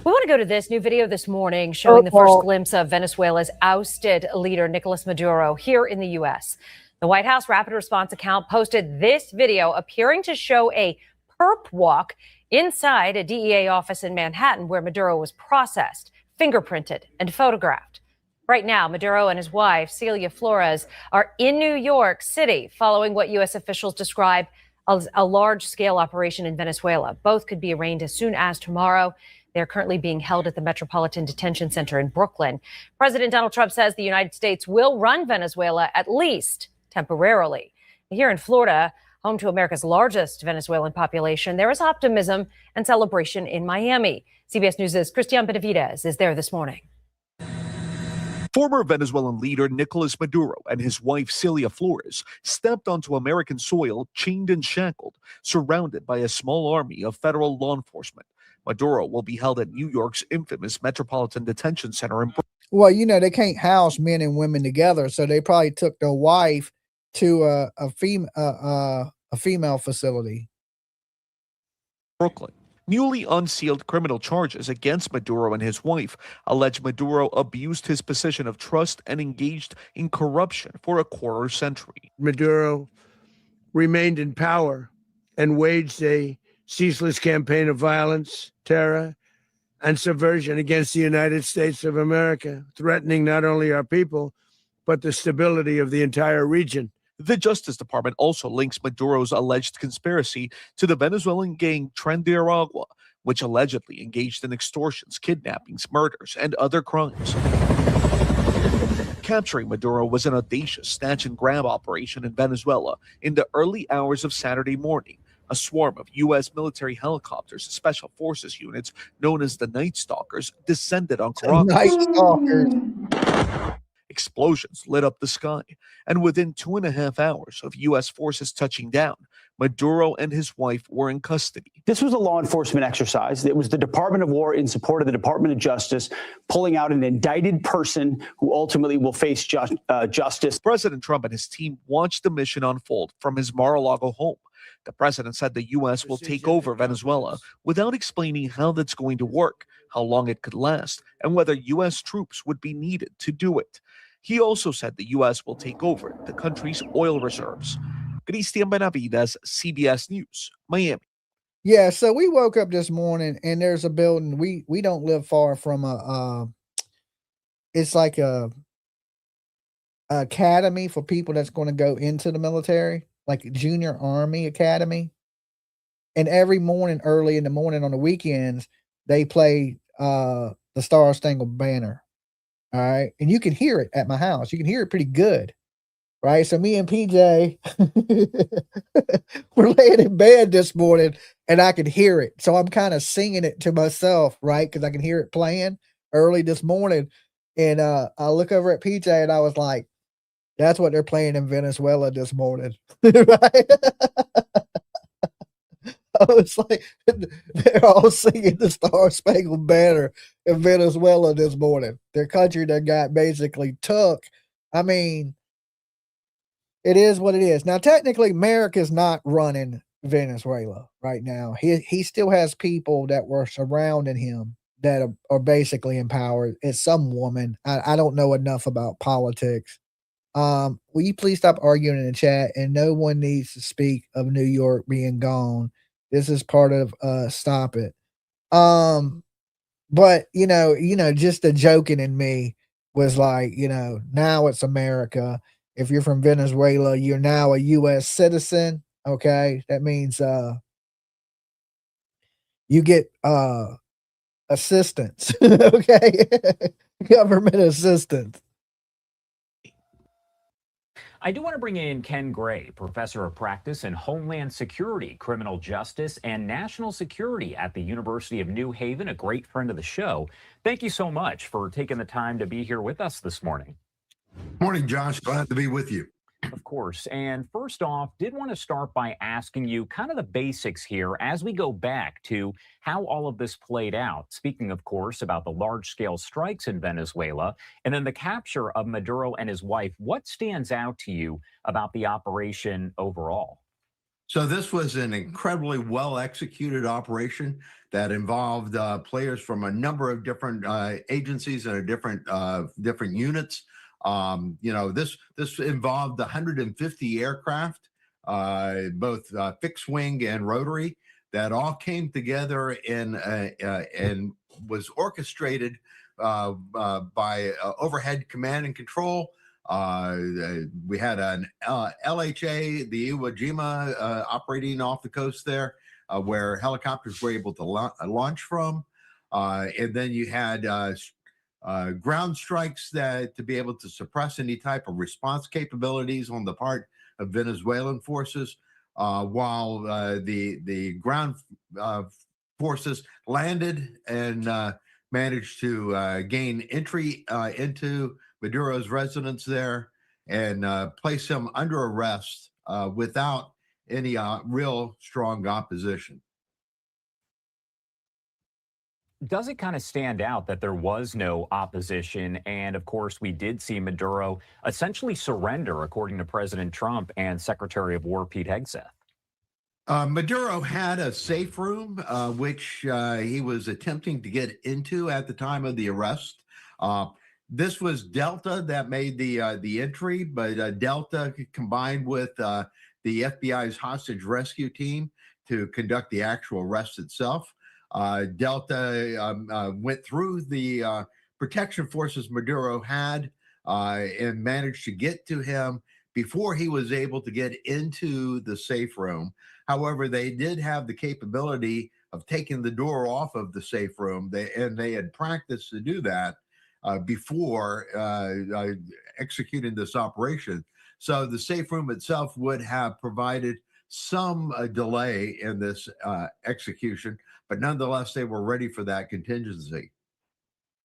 We want to go to this new video this morning showing the first glimpse of Venezuela's ousted leader, Nicolas Maduro, here in the U.S. The White House Rapid Response account posted this video appearing to show a perp walk inside a DEA office in Manhattan where Maduro was processed, fingerprinted, and photographed. Right now, Maduro and his wife, Celia Flores, are in New York City following what U.S. officials describe as a large-scale operation in Venezuela. Both could be arraigned as soon as tomorrow. They're currently being held at the Metropolitan Detention Center in Brooklyn. President Donald Trump says the United States will run Venezuela at least temporarily. Here in Florida, home to America's largest Venezuelan population, there is optimism and celebration in Miami. CBS News' Christian Benavidez is there this morning. Former Venezuelan leader Nicolas Maduro and his wife Celia Flores stepped onto American soil chained and shackled, surrounded by a small army of federal law enforcement. Maduro will be held at New York's infamous Metropolitan Detention Center in Brooklyn. Well, you know, they can't house men and women together, so they probably took their wife to a female facility. Brooklyn. Newly unsealed criminal charges against Maduro and his wife allege Maduro abused his position of trust and engaged in corruption for a quarter century. Maduro remained in power and waged a ceaseless campaign of violence, terror, and subversion against the United States of America, threatening not only our people, but the stability of the entire region. The Justice Department also links Maduro's alleged conspiracy to the Venezuelan gang Tren de Aragua, which allegedly engaged in extortions, kidnappings, murders, and other crimes. Capturing Maduro was an audacious snatch and grab operation in Venezuela in the early hours of Saturday morning. A swarm of U.S. military helicopters, special forces units known as the Night Stalkers, descended on Caracas. Night Stalkers. Explosions lit up the sky, and within 2.5 hours of U.S. forces touching down, Maduro and his wife were in custody. This was a law enforcement exercise. It was the Department of War in support of the Department of Justice pulling out an indicted person who ultimately will face justice. President Trump and his team watched the mission unfold from his Mar-a-Lago home. The president said the U.S. will take over Venezuela without explaining how that's going to work, how long it could last, and whether U.S. troops would be needed to do it. He also said the U.S. will take over the country's oil reserves. Cristian Benavides, CBS News, Miami. Yeah, so we woke up this morning and there's a building. We don't live far from it's like a academy for people that's going to go into the military, like a junior army academy. And every morning, early in the morning on the weekends, they play the Star Spangled Banner. All right. And you can hear it at my house. You can hear it pretty good. Right. So me and PJ we're laying in bed this morning and I could hear it. So I'm kind of singing it to myself, right? Because I can hear it playing early this morning. And I look over at PJ and I was like, that's what they're playing in Venezuela this morning. Right? I was like, they're all singing the Star Spangled Banner in Venezuela this morning. Their country that got basically took. I mean, it is what it is. Now, technically, America's not running Venezuela right now. He still has people that were surrounding him that are basically in power. It's some woman. I don't know enough about politics. Will you please stop arguing in the chat? And no one needs to speak of New York being gone. This is part of stop it. But you know, just the joking in me was like, now it's America. If you're from Venezuela, you're now a U.S. citizen. Okay, that means you get assistance. Okay, government assistance. I do want to bring in Ken Gray, professor of practice in Homeland Security, Criminal Justice, and National Security at the University of New Haven, a great friend of the show. Thank you so much for taking the time to be here with us this morning. Morning, Josh. Glad to be with you. Of course. And first off, did want to start by asking you kind of the basics here as we go back to how all of this played out. Speaking, of course, about the large-scale strikes in Venezuela and then the capture of Maduro and his wife, what stands out to you about the operation overall? So this was an incredibly well-executed operation that involved players from a number of different agencies and different units. This involved 150 aircraft, both fixed wing and rotary, that all came together and was orchestrated by overhead command and control. We had an LHA, the Iwo Jima, operating off the coast there, where helicopters were able to launch from. And then you had ground strikes to be able to suppress any type of response capabilities on the part of Venezuelan forces, while the ground forces landed and managed to gain entry into Maduro's residence there and place him under arrest without any real strong opposition. Does it kind of stand out that there was no opposition? And of course, we did see Maduro essentially surrender, according to President Trump and Secretary of War Pete Hegseth. Maduro had a safe room, which he was attempting to get into at the time of the arrest. This was Delta that made the entry, but Delta combined with the FBI's hostage rescue team to conduct the actual arrest itself. Delta went through the protection forces Maduro had and managed to get to him before he was able to get into the safe room. However, they did have the capability of taking the door off of the safe room, and they had practiced to do that before executing this operation. So the safe room itself would have provided some delay in this execution, but nonetheless, they were ready for that contingency.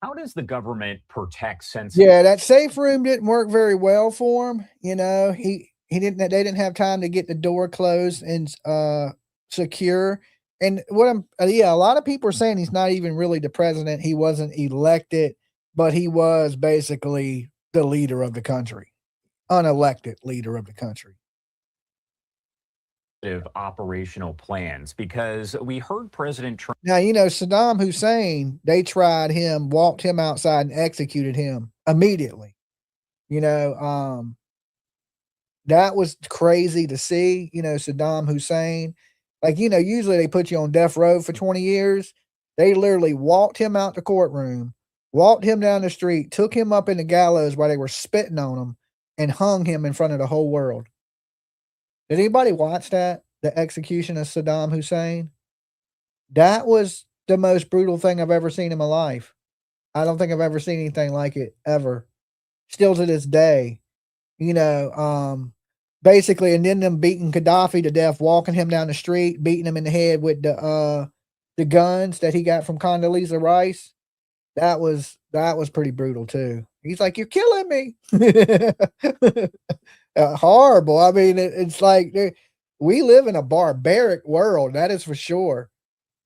How does the government protect sensitive? Yeah, that safe room didn't work very well for him. You know, they didn't have time to get the door closed and secure. And a lot of people are saying he's not even really the president. He wasn't elected, but he was basically the leader of the country, unelected leader of the country. Operational plans, because we heard President Trump. Now, you know, Saddam Hussein, they tried him, walked him outside and executed him immediately. You know, that was crazy to see, you know, Saddam Hussein. Like, you know, usually they put you on death row for 20 years. They literally walked him out the courtroom, walked him down the street, took him up in the gallows while they were spitting on him, and hung him in front of the whole world. Did anybody watch that? The execution of Saddam Hussein? That was the most brutal thing I've ever seen in my life. I don't think I've ever seen anything like it ever. Still to this day. You know, basically, and then them beating Gaddafi to death, walking him down the street, beating him in the head with the guns that he got from Condoleezza Rice. That was pretty brutal too. He's like, "You're killing me." Horrible. I mean, it's like we live in a barbaric world. That is for sure.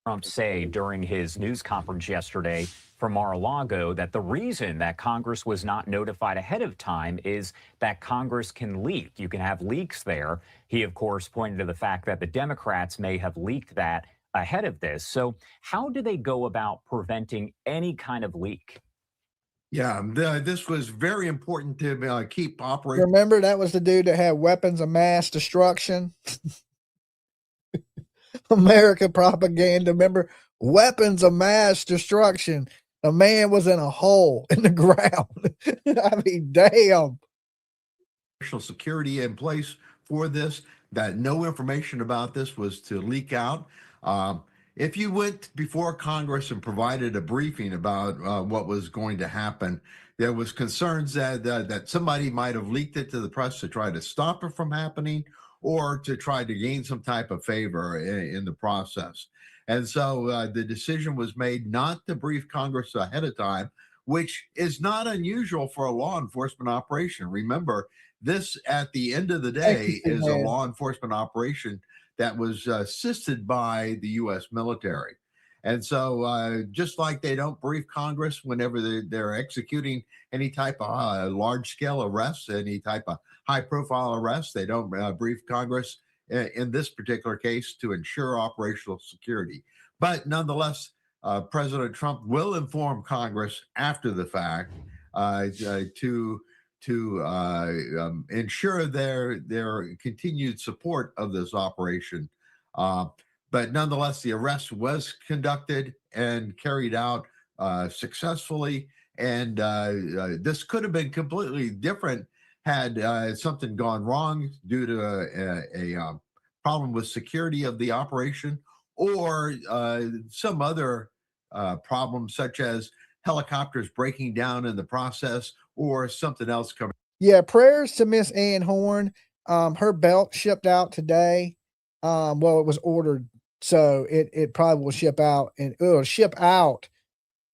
Trump say during his news conference yesterday from Mar-a-Lago that the reason that Congress was not notified ahead of time is that Congress can leak. You can have leaks there. He, of course, pointed to the fact that the Democrats may have leaked that ahead of this. So how do they go about preventing any kind of leak? Yeah, this was very important to keep operating. Remember, that was the dude that had weapons of mass destruction. America propaganda. Remember, weapons of mass destruction. The man was in a hole in the ground. I mean, damn. National security in place for this, that no information about this was to leak out. If you went before Congress and provided a briefing about what was going to happen, there was concerns that somebody might have leaked it to the press to try to stop it from happening or to try to gain some type of favor in the process. And so the decision was made not to brief Congress ahead of time, which is not unusual for a law enforcement operation. Remember, this at the end of the day is a law enforcement operation that was assisted by the U.S. military. And so just like they don't brief Congress whenever they're executing any type of large-scale arrests, any type of high-profile arrests, they don't brief Congress in this particular case to ensure operational security. But nonetheless, President Trump will inform Congress after the fact to ensure their continued support of this operation. But nonetheless, the arrest was conducted and carried out successfully. And this could have been completely different had something gone wrong due to a problem with security of the operation or some other problem, such as helicopters breaking down in the process or something else coming. Yeah, prayers to Miss Ann Horn. Her belt shipped out today. Well, it was ordered, so it probably will ship out, and it'll ship out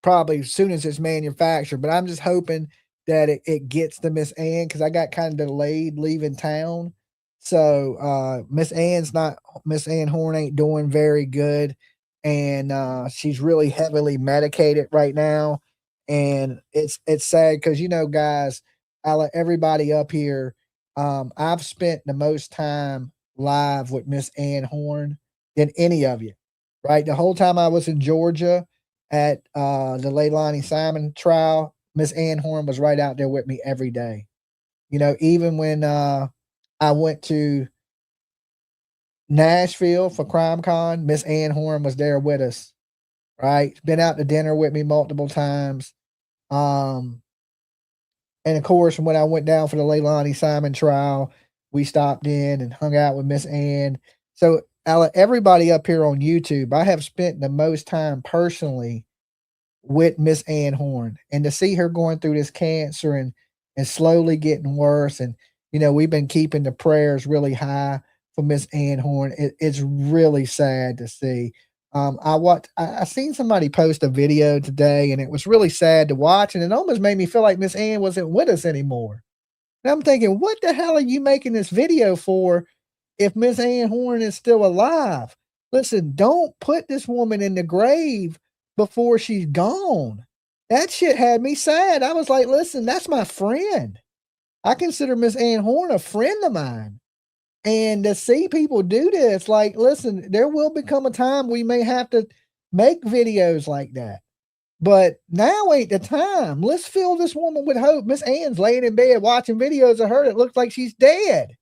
probably as soon as it's manufactured. But I'm just hoping that it gets to Miss Ann, because I got kind of delayed leaving town. So Miss Ann Horn ain't doing very good. and she's really heavily medicated right now. And it's sad because, you know, guys, everybody up here, I've spent the most time live with Miss Ann Horn than any of you, right? The whole time I was in Georgia at the Leilani Simon trial, Miss Ann Horn was right out there with me every day. You know, even when I went to Nashville for CrimeCon, Miss Ann Horn was there with us, right? Been out to dinner with me multiple times. And of course, when I went down for the Leilani Simon trial, we stopped in and hung out with Miss Ann. So everybody up here on YouTube, I have spent the most time personally with Miss Ann Horn, and to see her going through this cancer and slowly getting worse. And, you know, we've been keeping the prayers really high for Miss Ann Horn. It's really sad to see. I seen somebody post a video today, and it was really sad to watch, and it almost made me feel like Miss Ann wasn't with us anymore. And I'm thinking, what the hell are you making this video for if Miss Ann Horn is still alive? Listen, don't put this woman in the grave before she's gone. That shit had me sad. I was like, listen, that's my friend. I consider Miss Ann Horn a friend of mine. And to see people do this, like, listen, there will become a time we may have to make videos like that. But now ain't the time. Let's fill this woman with hope. Miss Ann's laying in bed watching videos of her. It looks like she's dead.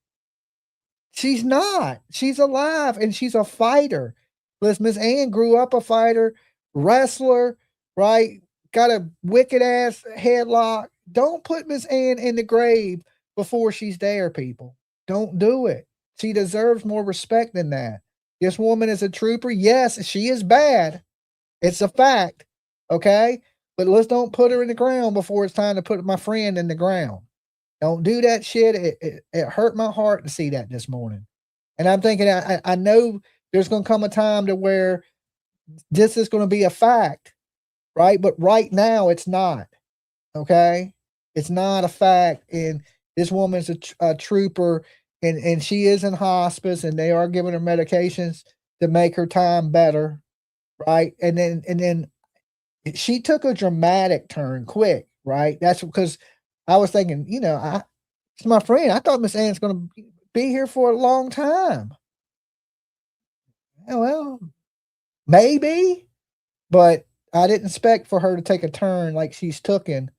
She's not. She's alive, and she's a fighter. Listen, Miss Ann grew up a fighter, wrestler, right? Got a wicked ass headlock. Don't put Miss Ann in the grave before she's there, people. Don't do it. She deserves more respect than that. This woman is a trooper. Yes, she is bad. It's a fact. Okay? But let's don't put her in the ground before it's time to put my friend in the ground. Don't do that shit. It hurt my heart to see that this morning. And I'm thinking, I know there's going to come a time to where this is going to be a fact, right? But right now it's not. Okay? It's not a fact. And this woman's a trooper, and she is in hospice, and they are giving her medications to make her time better, right? And then she took a dramatic turn quick, right? That's because I was thinking, you know, it's my friend. I thought Miss Ann's going to be here for a long time. Well, maybe, but I didn't expect for her to take a turn like she's taken,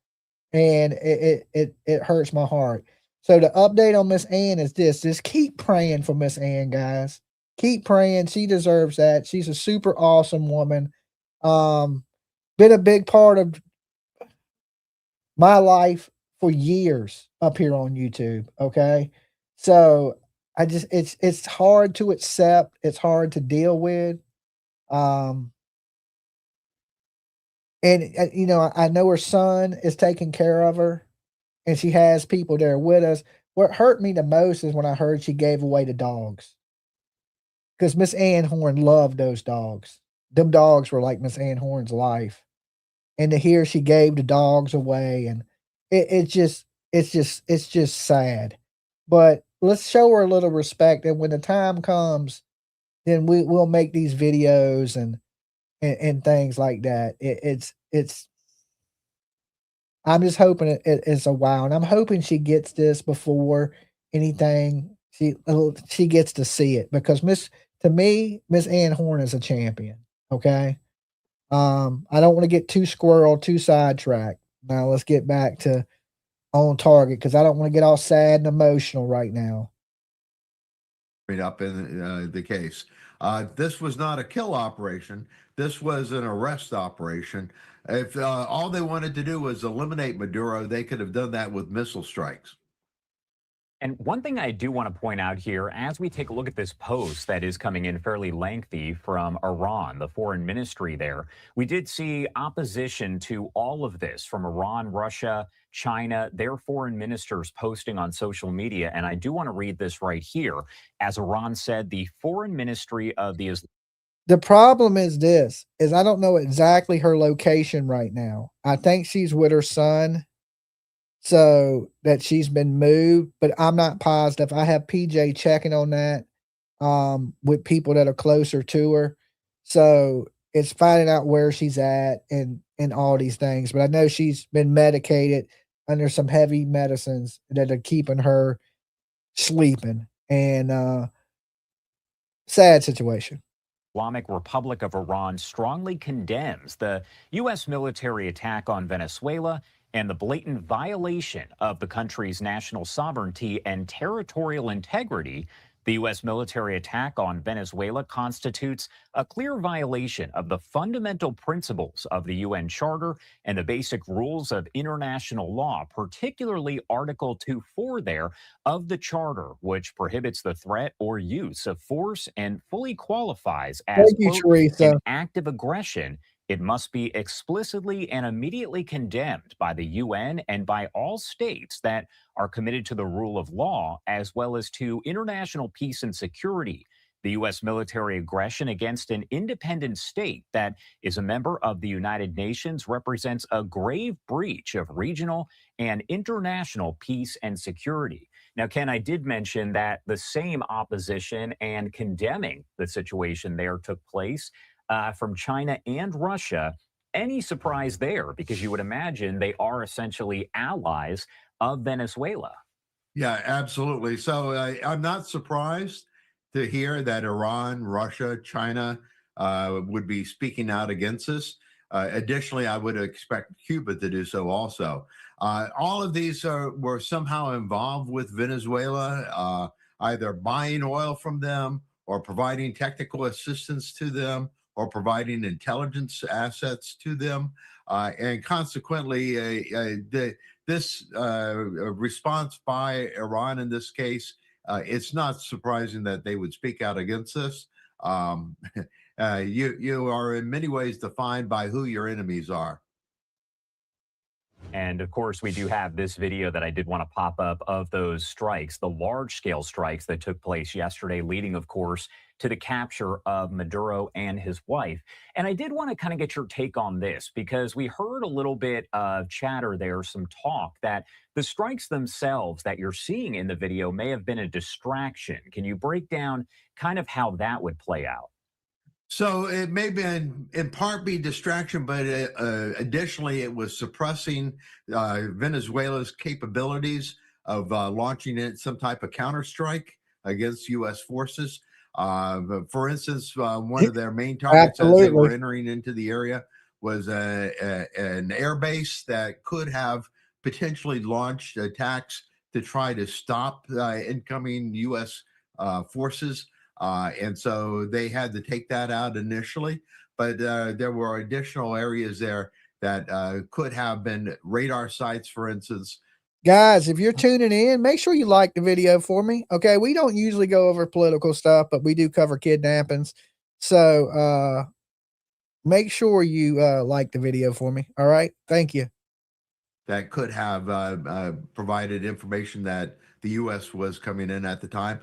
and it hurts my heart. So the update on Miss Ann is this: just keep praying for Miss Ann, guys. Keep praying. She deserves that. She's a super awesome woman. Been a big part of my life for years up here on YouTube. Okay. So I just, it's hard to accept. It's hard to deal with. And you know, I know her son is taking care of her, and she has people there with us. What hurt me the most is when I heard she gave away the dogs, because Miss Ann Horn loved those dogs. Them dogs were like Miss Ann Horn's life. And to hear she gave the dogs away, and it's just sad. But let's show her a little respect, and when the time comes, then we'll make these videos and things like that. It's I'm just hoping it's a while, and I'm hoping she gets this before anything. She gets to see it, because to me, Miss Ann Horn is a champion. Okay. I don't want to get too squirrel, too sidetracked. Now let's get back to on target, because I don't want to get all sad and emotional right now. Up in the case. This was not a kill operation. This was an arrest operation. If all they wanted to do was eliminate Maduro, they could have done that with missile strikes. And one thing I do want to point out here, as we take a look at this post that is coming in fairly lengthy from Iran, the foreign ministry there, we did see opposition to all of this from Iran, Russia, China, their foreign ministers posting on social media. And I do want to read this right here. As Iran said, the foreign ministry of the The problem is this, is I don't know exactly her location right now. I think she's with her son, so that she's been moved, but I'm not positive. I have PJ checking on that with people that are closer to her. So it's finding out where she's at and all these things. But I know she's been medicated under some heavy medicines that are keeping her sleeping. And sad situation. Islamic Republic of Iran strongly condemns the U.S. military attack on Venezuela and the blatant violation of the country's national sovereignty and territorial integrity. The U.S. military attack on Venezuela constitutes a clear violation of the fundamental principles of the UN Charter and the basic rules of international law, particularly Article 2.4 there of the Charter, which prohibits the threat or use of force and fully qualifies as, Thank you, quote, Teresa. an act of aggression. It must be explicitly and immediately condemned by the UN and by all states that are committed to the rule of law, as well as to international peace and security. The U.S. military aggression against an independent state that is a member of the United Nations represents a grave breach of regional and international peace and security. Now, Ken, I did mention that the same opposition and condemning the situation there took place from China and Russia. Any surprise there? Because you would imagine they are essentially allies of Venezuela. Yeah, absolutely. So I'm not surprised to hear that Iran, Russia, China would be speaking out against this. Additionally, I would expect Cuba to do so also. All of these were somehow involved with Venezuela, either buying oil from them or providing technical assistance to them or providing intelligence assets to them. And consequently, this response by Iran in this case, it's not surprising that they would speak out against this. You are in many ways defined by who your enemies are. And of course, we do have this video that I did want to pop up of those strikes, the large-scale strikes that took place yesterday, leading, of course, to the capture of Maduro and his wife. And I did want to kind of get your take on this, because we heard a little bit of chatter there, some talk that the strikes themselves that you're seeing in the video may have been a distraction. Can you break down kind of how that would play out? So it may be in part be distraction, but additionally, it was suppressing Venezuela's capabilities of launching some type of counterstrike against U.S. forces. For instance, one of their main targets as they were entering into the area was an air base that could have potentially launched attacks to try to stop incoming U.S. Forces. And so they had to take that out initially, but there were additional areas there that could have been radar sites, for instance. Guys, if you're tuning in, make sure you like the video for me. Okay, we don't usually go over political stuff, but we do cover kidnappings. So make sure you like the video for me. All right, thank you. That could have provided information that the U.S. was coming in at the time.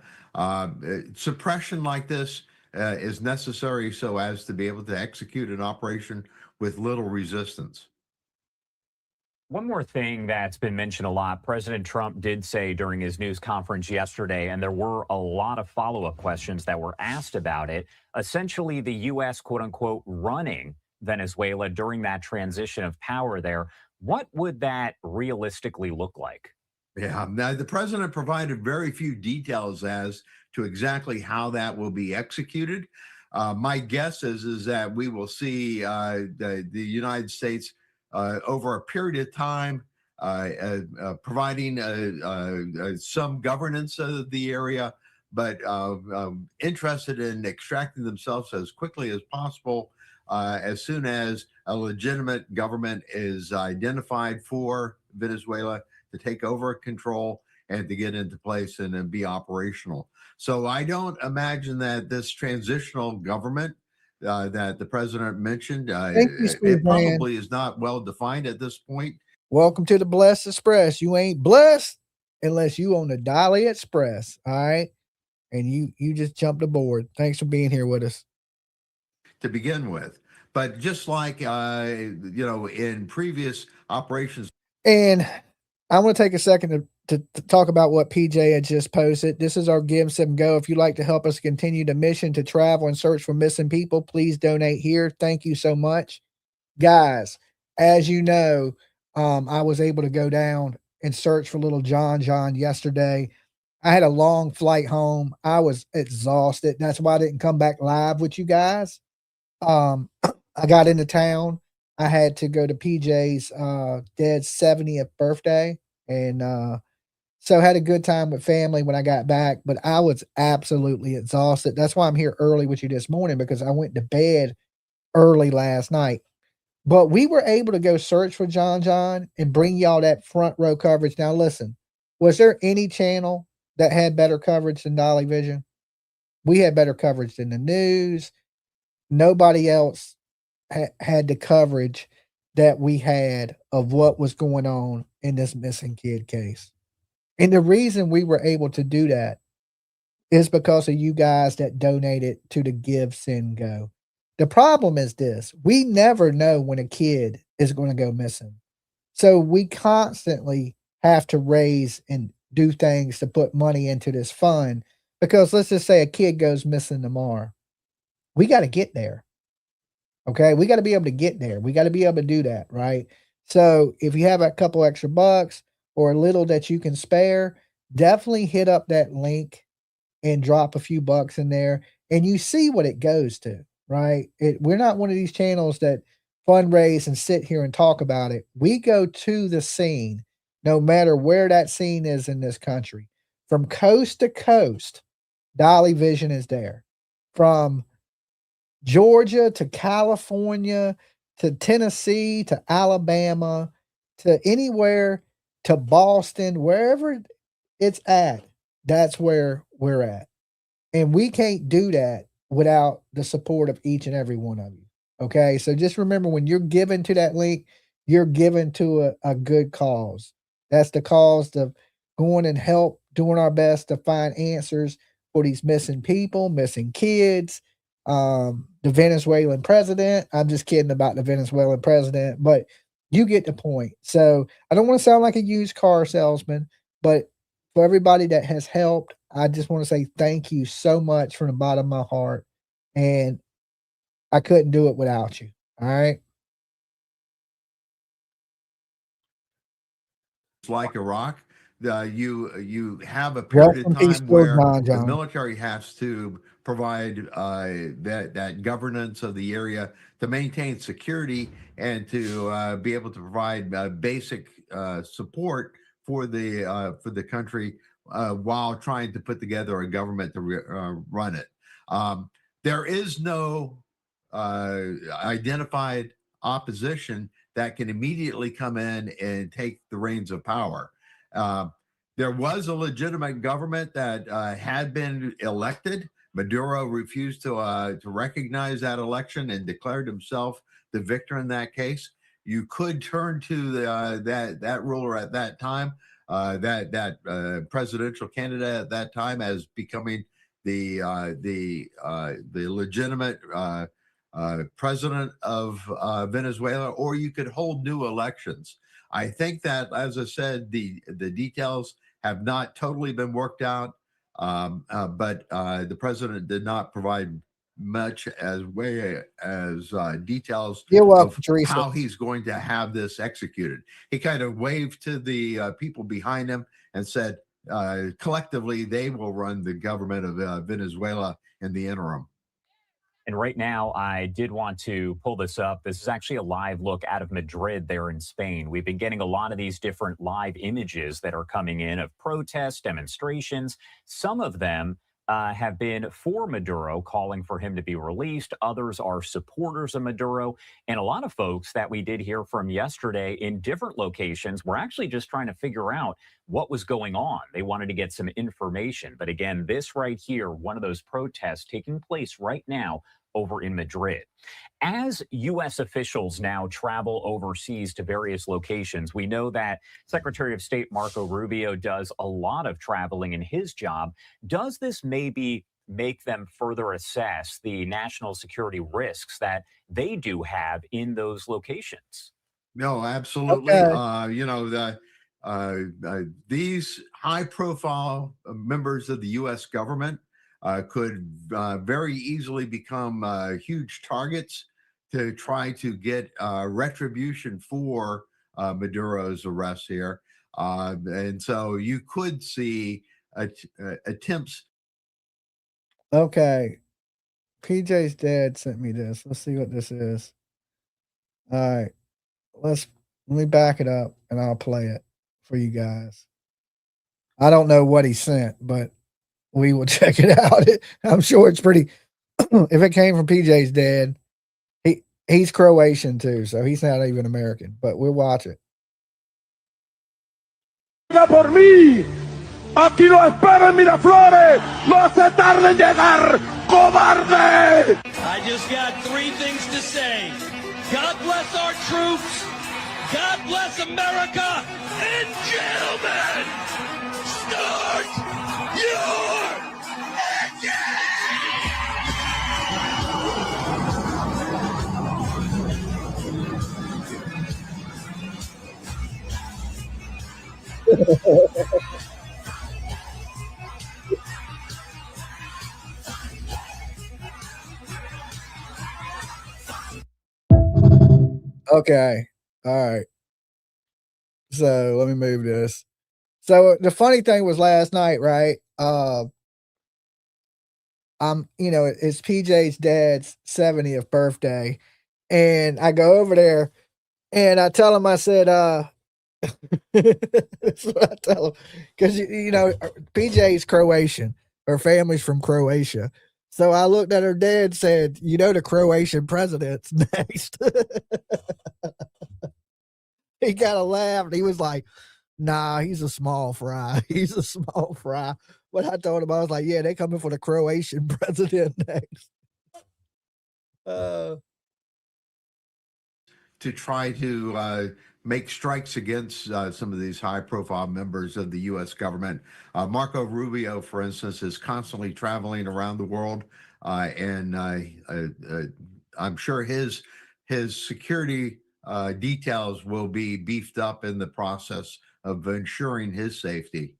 Suppression like this is necessary so as to be able to execute an operation with little resistance. One more thing that's been mentioned a lot, President Trump did say during his news conference yesterday, and there were a lot of follow-up questions that were asked about it, essentially the U.S., quote unquote, running Venezuela during that transition of power there. What would that realistically look like? Yeah, now the president provided very few details as to exactly how that will be executed. My guess is that we will see the United States over a period of time providing some governance of the area, but interested in extracting themselves as quickly as possible as soon as a legitimate government is identified for Venezuela to take over control and to get into place and then be operational. So I don't imagine that this transitional government that the president mentioned, it probably is not well defined at this point. Welcome to the Blessed Express. You ain't blessed unless you on the Dolly Express. All right. And you just jumped aboard. Thanks for being here with us. To begin with. But just like, in previous operations. And I'm going to take a second to to talk about what PJ had just posted. This is our Give Some Go. If you'd like to help us continue the mission to travel and search for missing people, please donate here. Thank you so much. Guys, as you know, I was able to go down and search for little John yesterday. I had a long flight home. I was exhausted. That's why I didn't come back live with you guys. I got into town. I had to go to PJ's dad's 70th birthday, and so had a good time with family when I got back, but I was absolutely exhausted. That's why I'm here early with you this morning, because I went to bed early last night. But we were able to go search for John and bring y'all that front row coverage. Now listen, was there any channel that had better coverage than Dolly Vision? We had better coverage than the news. Nobody else had the coverage that we had of what was going on in this missing kid case. And the reason we were able to do that is because of you guys that donated to the Give, Send, Go. The problem is this: we never know when a kid is going to go missing. So we constantly have to raise and do things to put money into this fund, because let's just say a kid goes missing tomorrow. We got to get there. Okay. We got to be able to get there. We got to be able to do that. Right. So if you have a couple extra bucks or a little that you can spare, definitely hit up that link and drop a few bucks in there, and you see what it goes to, right? We're not one of these channels that fundraise and sit here and talk about it. We go to the scene, no matter where that scene is in this country. From coast to coast, Dolly Vision is there. From Georgia to California to Tennessee to Alabama to anywhere, to Boston, wherever it's at, that's where we're at. And we can't do that without the support of each and every one of you. Okay. So just remember, when you're giving to that link, you're giving to a good cause. That's the cause of going and help, doing our best to find answers for these missing people, missing kids, the Venezuelan president. I'm just kidding about the Venezuelan president, but you get the point. So I don't want to sound like a used car salesman, but for everybody that has helped, I just want to say thank you so much from the bottom of my heart. And I couldn't do it without you. All right. It's like Iraq. You have a period of time where the military has to provide that governance of the area to maintain security and to be able to provide basic support for the country while trying to put together a government to run it. There is no identified opposition that can immediately come in and take the reins of power. There was a legitimate government that had been elected. Maduro refused to recognize that election and declared himself the victor in that case. You could turn to that ruler at that time, that presidential candidate at that time, as becoming the legitimate president of Venezuela, or you could hold new elections. I think that, as I said, the details have not totally been worked out, but the president did not provide much as details of how he's going to have this executed. He kind of waved to the people behind him and said, collectively, they will run the government of Venezuela in the interim. And right now, I did want to pull this up. This is actually a live look out of Madrid there in Spain. We've been getting a lot of these different live images that are coming in of protests, demonstrations. Some of them have been for Maduro, calling for him to be released. Others are supporters of Maduro. And a lot of folks that we did hear from yesterday in different locations were actually just trying to figure out what was going on. They wanted to get some information. But again, this right here, one of those protests taking place right now over in Madrid. As U.S. officials now travel overseas to various locations, we know that Secretary of State Marco Rubio does a lot of traveling in his job. Does this maybe make them further assess the national security risks that they do have in those locations? No, absolutely. Okay. these high-profile members of the U.S. government could very easily become huge targets to try to get retribution for Maduro's arrest here. And so you could see attempts. Okay. PJ's dad sent me this. Let's see what this is. All right. Let me back it up and I'll play it for you guys. I don't know what he sent, but we will check it out. I'm sure it's pretty. If it came from PJ's dad, he's Croatian too, so he's not even American, but we'll watch it. Por mí, aquí lo espero en Miraflores, no hace tarde en llegar, cobarde. I just got three things to say. God bless our troops, God bless America, and gentlemen, start your engine! Okay. All right. So let me move this. So the funny thing was last night, right? It's PJ's dad's 70th birthday. And I go over there and I tell him, I said, that's what I tell him. Because, PJ's Croatian. Her family's from Croatia. So I looked at her dad and said, the Croatian president's next. He kind of laughed. He was like, nah, he's a small fry. He's a small fry. But I told him, I was like, yeah, they coming for the Croatian president next. To try to make strikes against some of these high-profile members of the U.S. government. Marco Rubio, for instance, is constantly traveling around the world, and I'm sure his security details will be beefed up in the process of ensuring his safety.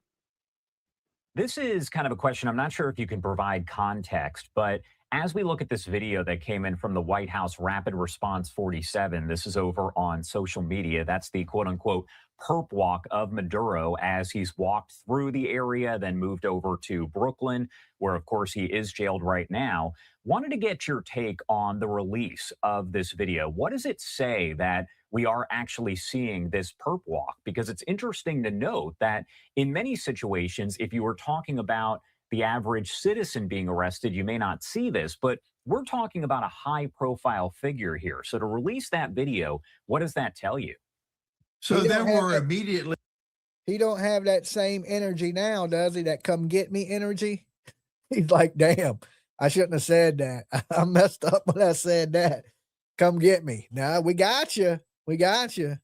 This is kind of a question. I'm not sure if you can provide context, but as we look at this video that came in from the White House Rapid Response 47, this is over on social media. That's the quote unquote perp walk of Maduro as he's walked through the area, then moved over to Brooklyn, where of course he is jailed right now. Wanted to get your take on the release of this video. What does it say that we are actually seeing this perp walk? Because it's interesting to note that in many situations, if you were talking about the average citizen being arrested, you may not see this, but we're talking about a high-profile figure here. So to release that video, what does that tell you? So then we're immediately... He don't have that same energy now, does he? That come get me energy? He's like, damn, I shouldn't have said that. I messed up when I said that. Come get me. Now we got you. We got you.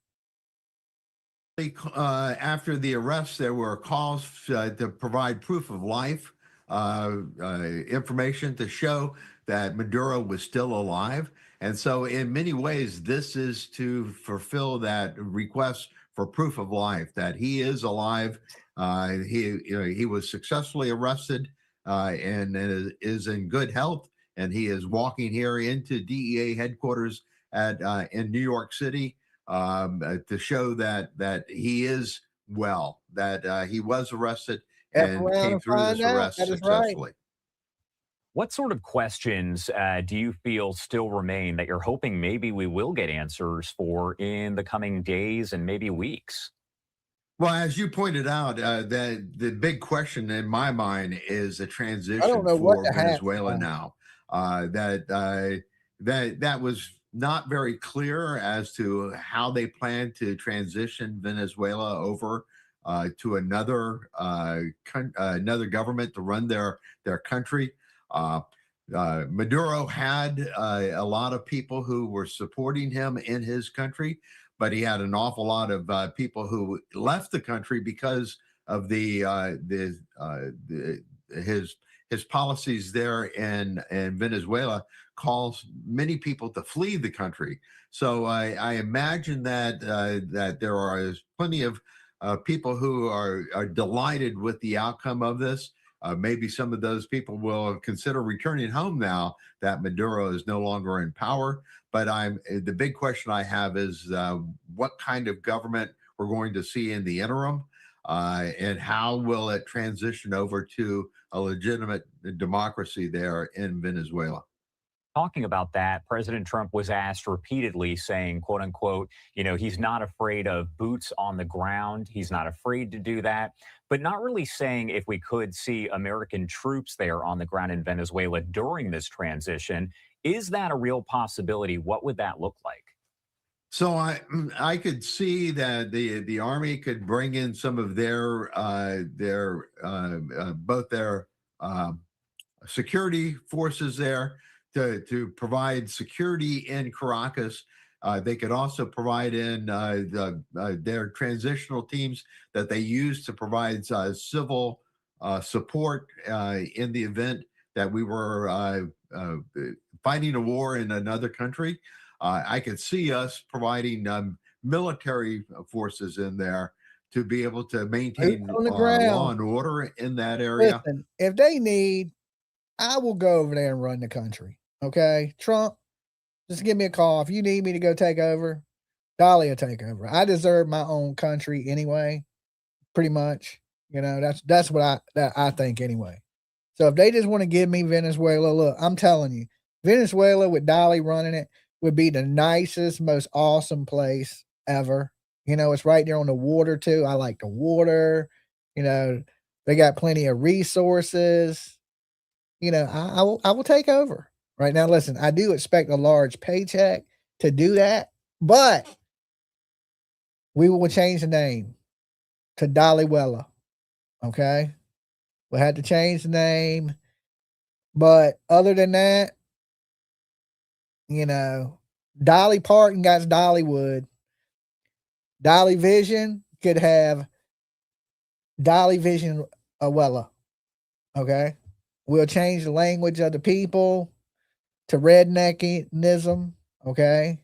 After the arrest, there were calls to provide proof of life, information to show that Maduro was still alive. And so in many ways, this is to fulfill that request for proof of life, that he is alive. He was successfully arrested and is in good health. And he is walking here into DEA headquarters in New York City to show that he is well, that he was arrested and came through this arrest successfully. Right. What sort of questions do you feel still remain that you're hoping maybe we will get answers for in the coming days and maybe weeks? Well, as you pointed out, the big question in my mind is a transition for Venezuela now. That was not very clear as to how they plan to transition Venezuela over to another government to run their country. Maduro had a lot of people who were supporting him in his country, but he had an awful lot of people who left the country because of his policies there in Venezuela calls many people to flee the country. So I imagine that there are plenty of people who are delighted with the outcome of this. Maybe some of those people will consider returning home now that Maduro is no longer in power. But the big question I have is what kind of government we're going to see in the interim, and how will it transition over to a legitimate democracy there in Venezuela? Talking about that, President Trump was asked repeatedly, saying, quote unquote, he's not afraid of boots on the ground. He's not afraid to do that, but not really saying if we could see American troops there on the ground in Venezuela during this transition. Is that a real possibility? What would that look like? So I could see that the Army could bring in some of their both their security forces there to provide security in Caracas. They could also provide in their transitional teams that they use to provide civil support in the event that we were fighting a war in another country. I could see us providing military forces in there to be able to maintain law and order in that area. Listen, if they need, I will go over there and run the country. Okay, Trump, just give me a call. If you need me to go take over, Dolly will take over. I deserve my own country anyway, pretty much. That's what I think anyway. So if they just want to give me Venezuela, look, I'm telling you, Venezuela with Dolly running it would be the nicest, most awesome place ever. It's right there on the water too. I like the water. They got plenty of resources. I will take over. Right now, listen, I do expect a large paycheck to do that, but we will change the name to Dollyweller. Okay? We'll have to change the name. But other than that, Dolly Parton got Dollywood. Dolly Vision could have Dolly Vision Awella. Okay? We'll change the language of the people to redneckinism, okay?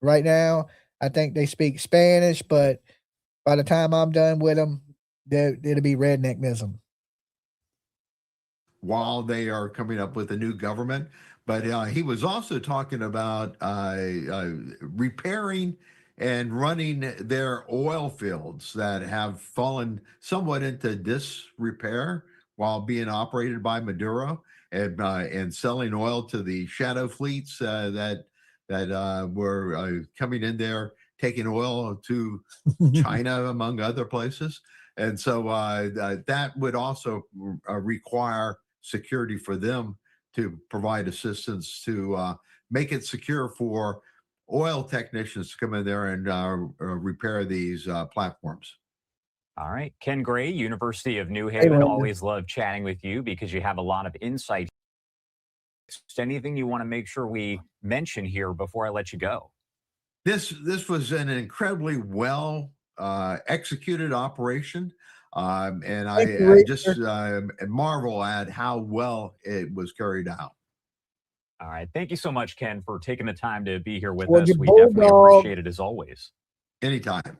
Right now, I think they speak Spanish, but by the time I'm done with them, it'll be redneckism. While they are coming up with a new government, but he was also talking about repairing and running their oil fields that have fallen somewhat into disrepair while being operated by Maduro, and selling oil to the shadow fleets that were coming in there, taking oil to China, among other places. And so that would also require security for them to provide assistance to make it secure for oil technicians to come in there and repair these platforms. All right. Ken Gray, University of New Haven. Always love chatting with you because you have a lot of insight. Anything you want to make sure we mention here before I let you go? This was an incredibly well executed operation. And I just marvel at how well it was carried out. All right. Thank you so much, Ken, for taking the time to be here with us. We definitely appreciate it as always. Anytime.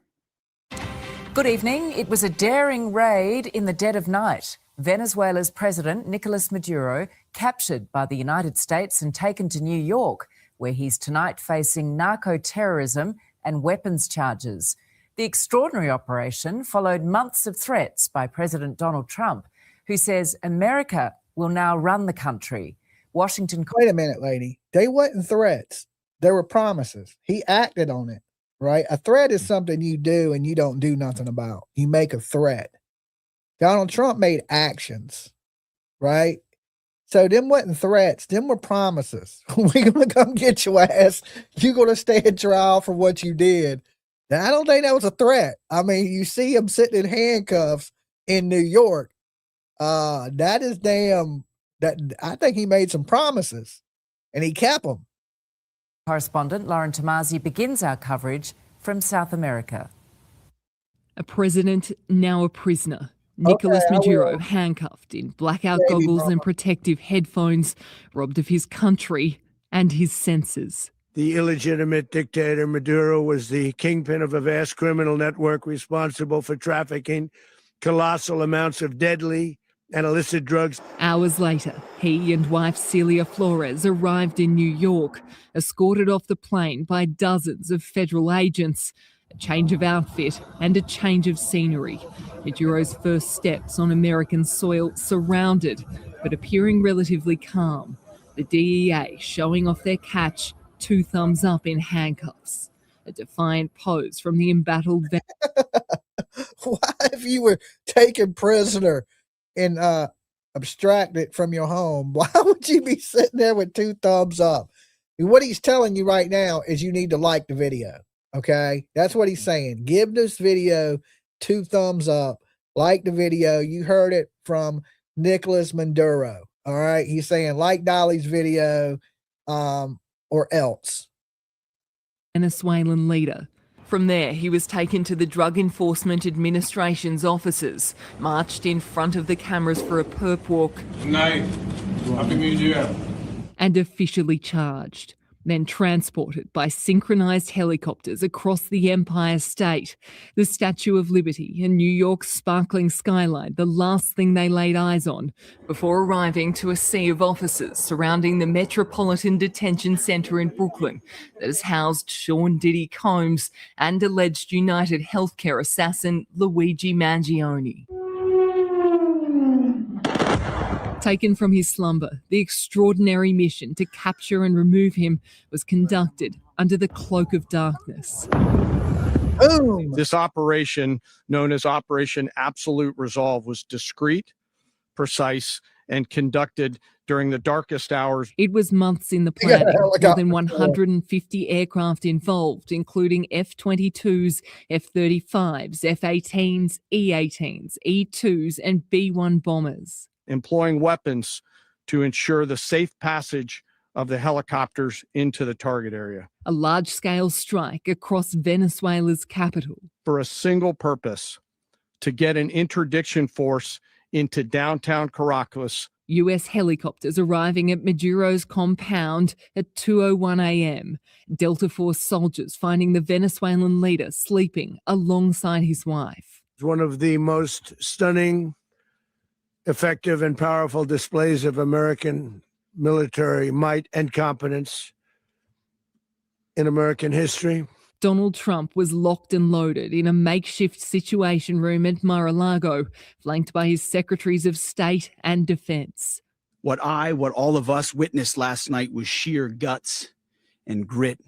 Good evening. It was a daring raid in the dead of night. Venezuela's President Nicolas Maduro captured by the United States and taken to New York, where he's tonight facing narco-terrorism and weapons charges. The extraordinary operation followed months of threats by President Donald Trump, who says America will now run the country. Washington. Wait a minute, lady. They wasn't threats. They were promises. He acted on it, right? A threat is something you do and you don't do nothing about. You make a threat. Donald Trump made actions, right? So them wasn't threats. Them were promises. We're going to come get your ass. You're going to stay at trial for what you did. Now, I don't think that was a threat. I mean, you see him sitting in handcuffs in New York. That is damn. That I think he made some promises, and he kept them. Correspondent Lauren Tomasi begins our coverage from South America. A president, now a prisoner. Nicolas Maduro, handcuffed in blackout goggles and protective headphones, robbed of his country and his senses. The illegitimate dictator Maduro was the kingpin of a vast criminal network responsible for trafficking colossal amounts of deadly and illicit drugs. Hours later, he and wife Celia Flores arrived in New York, escorted off the plane by dozens of federal agents. A change of outfit and a change of scenery. Maduro's first steps on American soil, surrounded but appearing relatively calm. The DEA showing off their catch, 2 thumbs up in handcuffs. A defiant pose from the embattled Why, if you were taken prisoner and abstracted from your home, why would you be sitting there with 2 thumbs up? And what he's telling you right now is you need to like the video. Okay, that's what he's saying. Give this video 2 thumbs up. Like the video. You heard it from Nicolas Maduro. All right, he's saying like Dolly's video, or else. Venezuelan leader. From there, he was taken to the Drug Enforcement Administration's offices, marched in front of the cameras for a perp walk. Good night. Happy New Year. And officially charged, then transported by synchronized helicopters across the Empire State. The Statue of Liberty and New York's sparkling skyline, the last thing they laid eyes on before arriving to a sea of officers surrounding the Metropolitan Detention Center in Brooklyn that has housed Sean Diddy Combs and alleged United Healthcare assassin Luigi Mangione. Taken from his slumber, the extraordinary mission to capture and remove him was conducted under the cloak of darkness. Boom. This operation, known as Operation Absolute Resolve, was discreet, precise, and conducted during the darkest hours. It was months in the planning, more than 150 aircraft involved, including F-22s, F-35s, F-18s, E-18s, E-2s, and B-1 bombers. Employing weapons to ensure the safe passage of the helicopters into the target area. A large-scale strike across Venezuela's capital. For a single purpose, to get an interdiction force into downtown Caracas. US helicopters arriving at Maduro's compound at 2:01 a.m. Delta Force soldiers finding the Venezuelan leader sleeping alongside his wife. It's one of the most stunning, effective and powerful displays of American military might and competence in American history. Donald Trump was locked and loaded in a makeshift situation room at Mar-a-Lago, flanked by his secretaries of state and defense. What all of us witnessed last night was sheer guts and grit,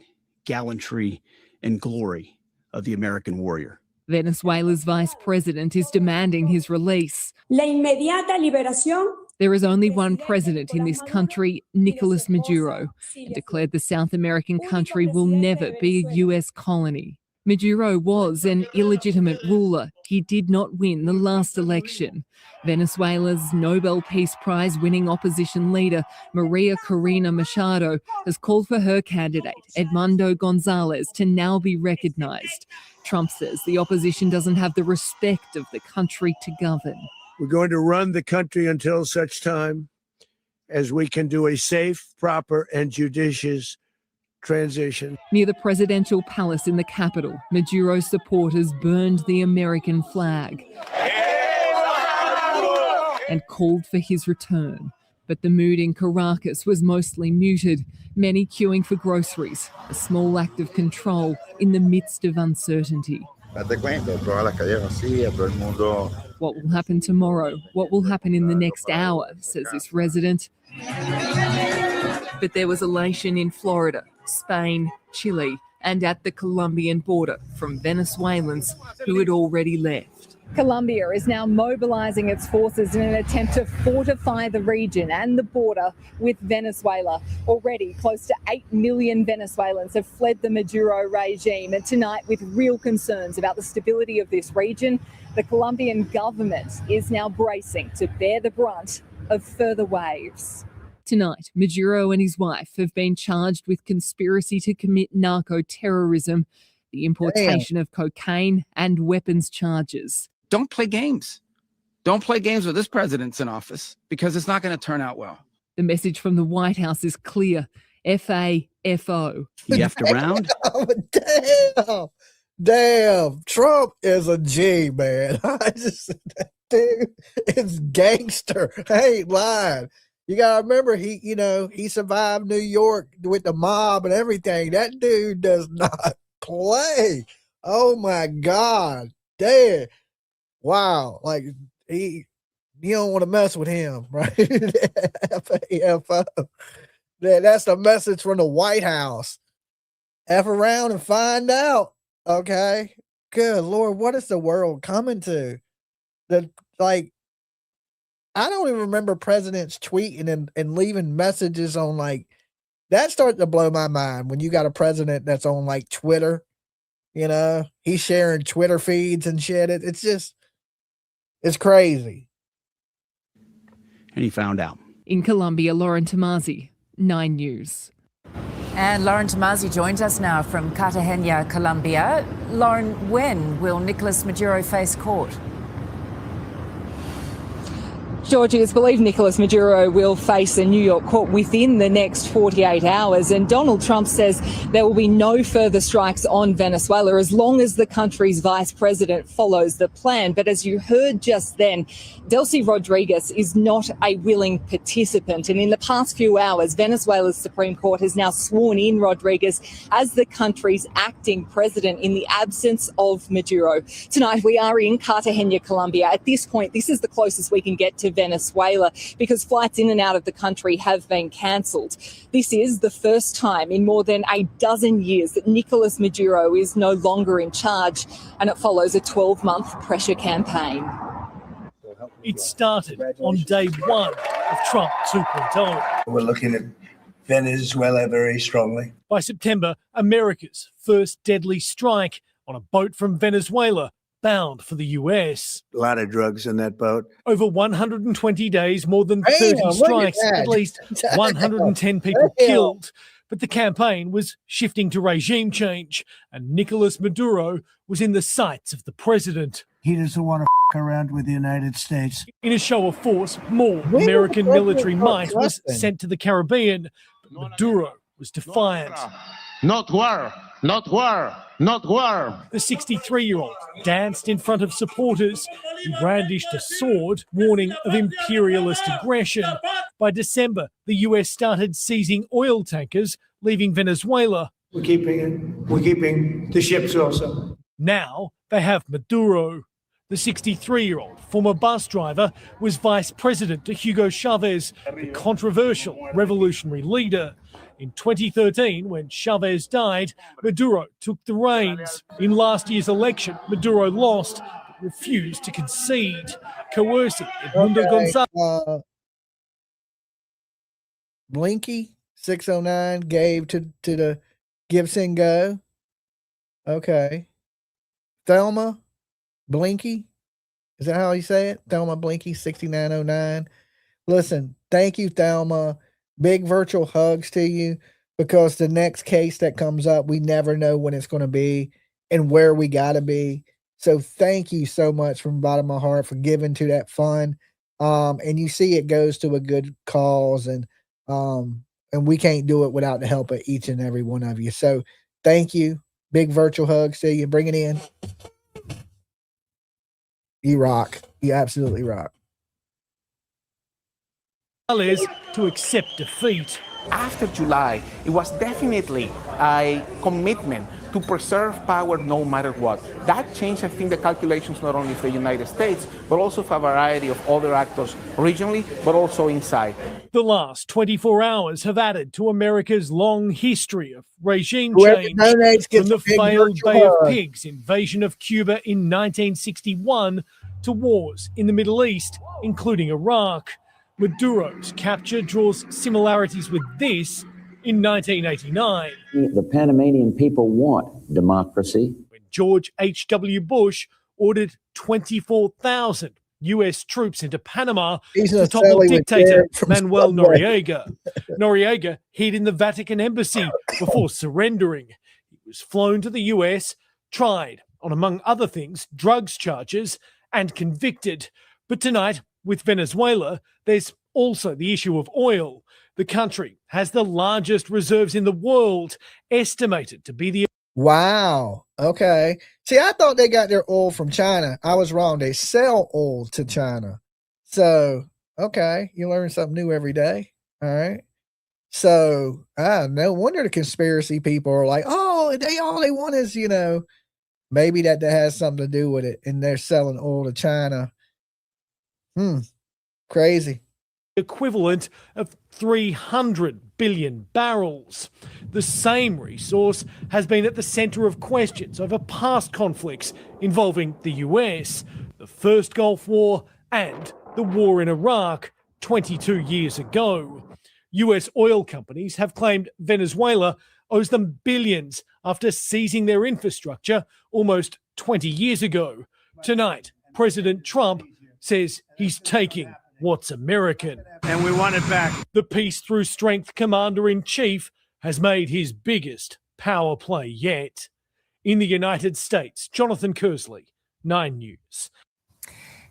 gallantry, and glory of the American warrior. Venezuela's vice president is demanding his release. La inmediata liberación. There is only one president in this country, Nicolas Maduro, and declared the South American country will never be a US colony. Maduro was an illegitimate ruler. He did not win the last election. Venezuela's Nobel Peace Prize winning opposition leader, Maria Corina Machado, has called for her candidate, Edmundo Gonzalez, to now be recognized. Trump says the opposition doesn't have the respect of the country to govern. We're going to run the country until such time as we can do a safe, proper, and judicious transition. Near the presidential palace in the capital, Maduro's supporters burned the American flag and called for his return. But the mood in Caracas was mostly muted, many queuing for groceries, a small act of control in the midst of uncertainty. What will happen tomorrow? What will happen in the next hour, says this resident. But there was elation in Florida, Spain, Chile, and at the Colombian border from Venezuelans who had already left. Colombia is now mobilizing its forces in an attempt to fortify the region and the border with Venezuela. Already, close to 8 million Venezuelans have fled the Maduro regime, and tonight, with real concerns about the stability of this region, the Colombian government is now bracing to bear the brunt of further waves. Tonight, Maduro and his wife have been charged with conspiracy to commit narco-terrorism, the importation of cocaine, and weapons charges. Don't play games. Don't play games with this president's in office, because it's not going to turn out well. The message from the White House is clear. FAFO. You effed around? Damn. Trump is a G, man. Dude, it's gangster. I ain't lying. You gotta remember, he survived New York with the mob and everything. That dude does not play. Oh my God. Damn. Wow. Like you don't want to mess with him, right? FAFO. That's the message from the White House. F around and find out. Okay. Good Lord. What is the world coming to? I don't even remember presidents tweeting and leaving messages on that started to blow my mind when you got a president that's on Twitter, he's sharing Twitter feeds and shit. It's crazy. And he found out. In Colombia, Lauren Tomasi, 9 News. And Lauren Tomasi joins us now from Cartagena, Colombia. Lauren, when will Nicolas Maduro face court? Georgie, it's believed Nicolas Maduro will face a New York court within the next 48 hours. And Donald Trump says there will be no further strikes on Venezuela as long as the country's vice president follows the plan. But as you heard just then, Delcy Rodriguez is not a willing participant. And in the past few hours, Venezuela's Supreme Court has now sworn in Rodriguez as the country's acting president in the absence of Maduro. Tonight, we are in Cartagena, Colombia. At this point, this is the closest we can get to Venezuela because flights in and out of the country have been cancelled. This is the first time in more than a dozen years that Nicolas Maduro is no longer in charge, and it follows a 12-month pressure campaign. It started on day one of Trump 2.0. We're looking at Venezuela very strongly. By September, America's first deadly strike on a boat from Venezuela bound for the US. A lot of drugs in that boat. Over 120 days, more than 30 strikes, at least 110 people killed. But the campaign was shifting to regime change, and Nicolas Maduro was in the sights of the president. He doesn't want to around with the United States. In a show of force, more American military might was sent to the Caribbean, but Maduro was defiant. Not war, not war, not war. The 63-year-old danced in front of supporters. He brandished a sword, warning of imperialist aggression. By December, the US started seizing oil tankers, leaving Venezuela. We're keeping the ships also. Now they have Maduro. The 63-year-old former bus driver was vice president to Hugo Chavez, the controversial revolutionary leader. In 2013, when Chavez died, Maduro took the reins. In last year's election, Maduro lost, but refused to concede, coercing Edmundo Gonzalez. Blinky 609 gave to the Gibson Go. Okay. Thelma Blinky. Is that how you say it? Thelma Blinky 6909. Listen, thank you, Thelma. Big virtual hugs to you, because the next case that comes up, we never know when it's going to be and where we got to be. So thank you so much from the bottom of my heart for giving to that fund. And you see it goes to a good cause, and we can't do it without the help of each and every one of you. So thank you. Big virtual hugs to you. Bring it in. You rock. You absolutely rock. To accept defeat. After July, it was definitely a commitment to preserve power no matter what. That changed, I think, the calculations not only for the United States, but also for a variety of other actors regionally, but also inside. The last 24 hours have added to America's long history of regime change. From the failed Bay of Pigs invasion of Cuba in 1961 to wars in the Middle East, including Iraq. Maduro's capture draws similarities with this in 1989. The Panamanian people want democracy. When George H.W. Bush ordered 24,000 U.S. troops into Panama to topple dictator Manuel Noriega. Noriega hid in the Vatican embassy before surrendering. He was flown to the U.S., tried on, among other things, drugs charges, and convicted. But tonight, with Venezuela, there's also the issue of oil. The The country has the largest reserves in the world, estimated to be the... Wow. Okay. See, I thought they got their oil from China. I was wrong. They sell oil to China. So, okay. You learn something new every day. All right. So, no wonder the conspiracy people are like, oh, all they want is, maybe that has something to do with it. And they're selling oil to China. Crazy. Equivalent of 300 billion barrels. The same resource has been at the center of questions over past conflicts involving the US, the first Gulf War, and the war in Iraq 22 years ago. US oil companies have claimed Venezuela owes them billions after seizing their infrastructure almost 20 years ago. Tonight, President Trump says he's taking what's American. And we want it back. The Peace Through Strength Commander-in-Chief has made his biggest power play yet. In the United States, Jonathan Kersley, 9 News.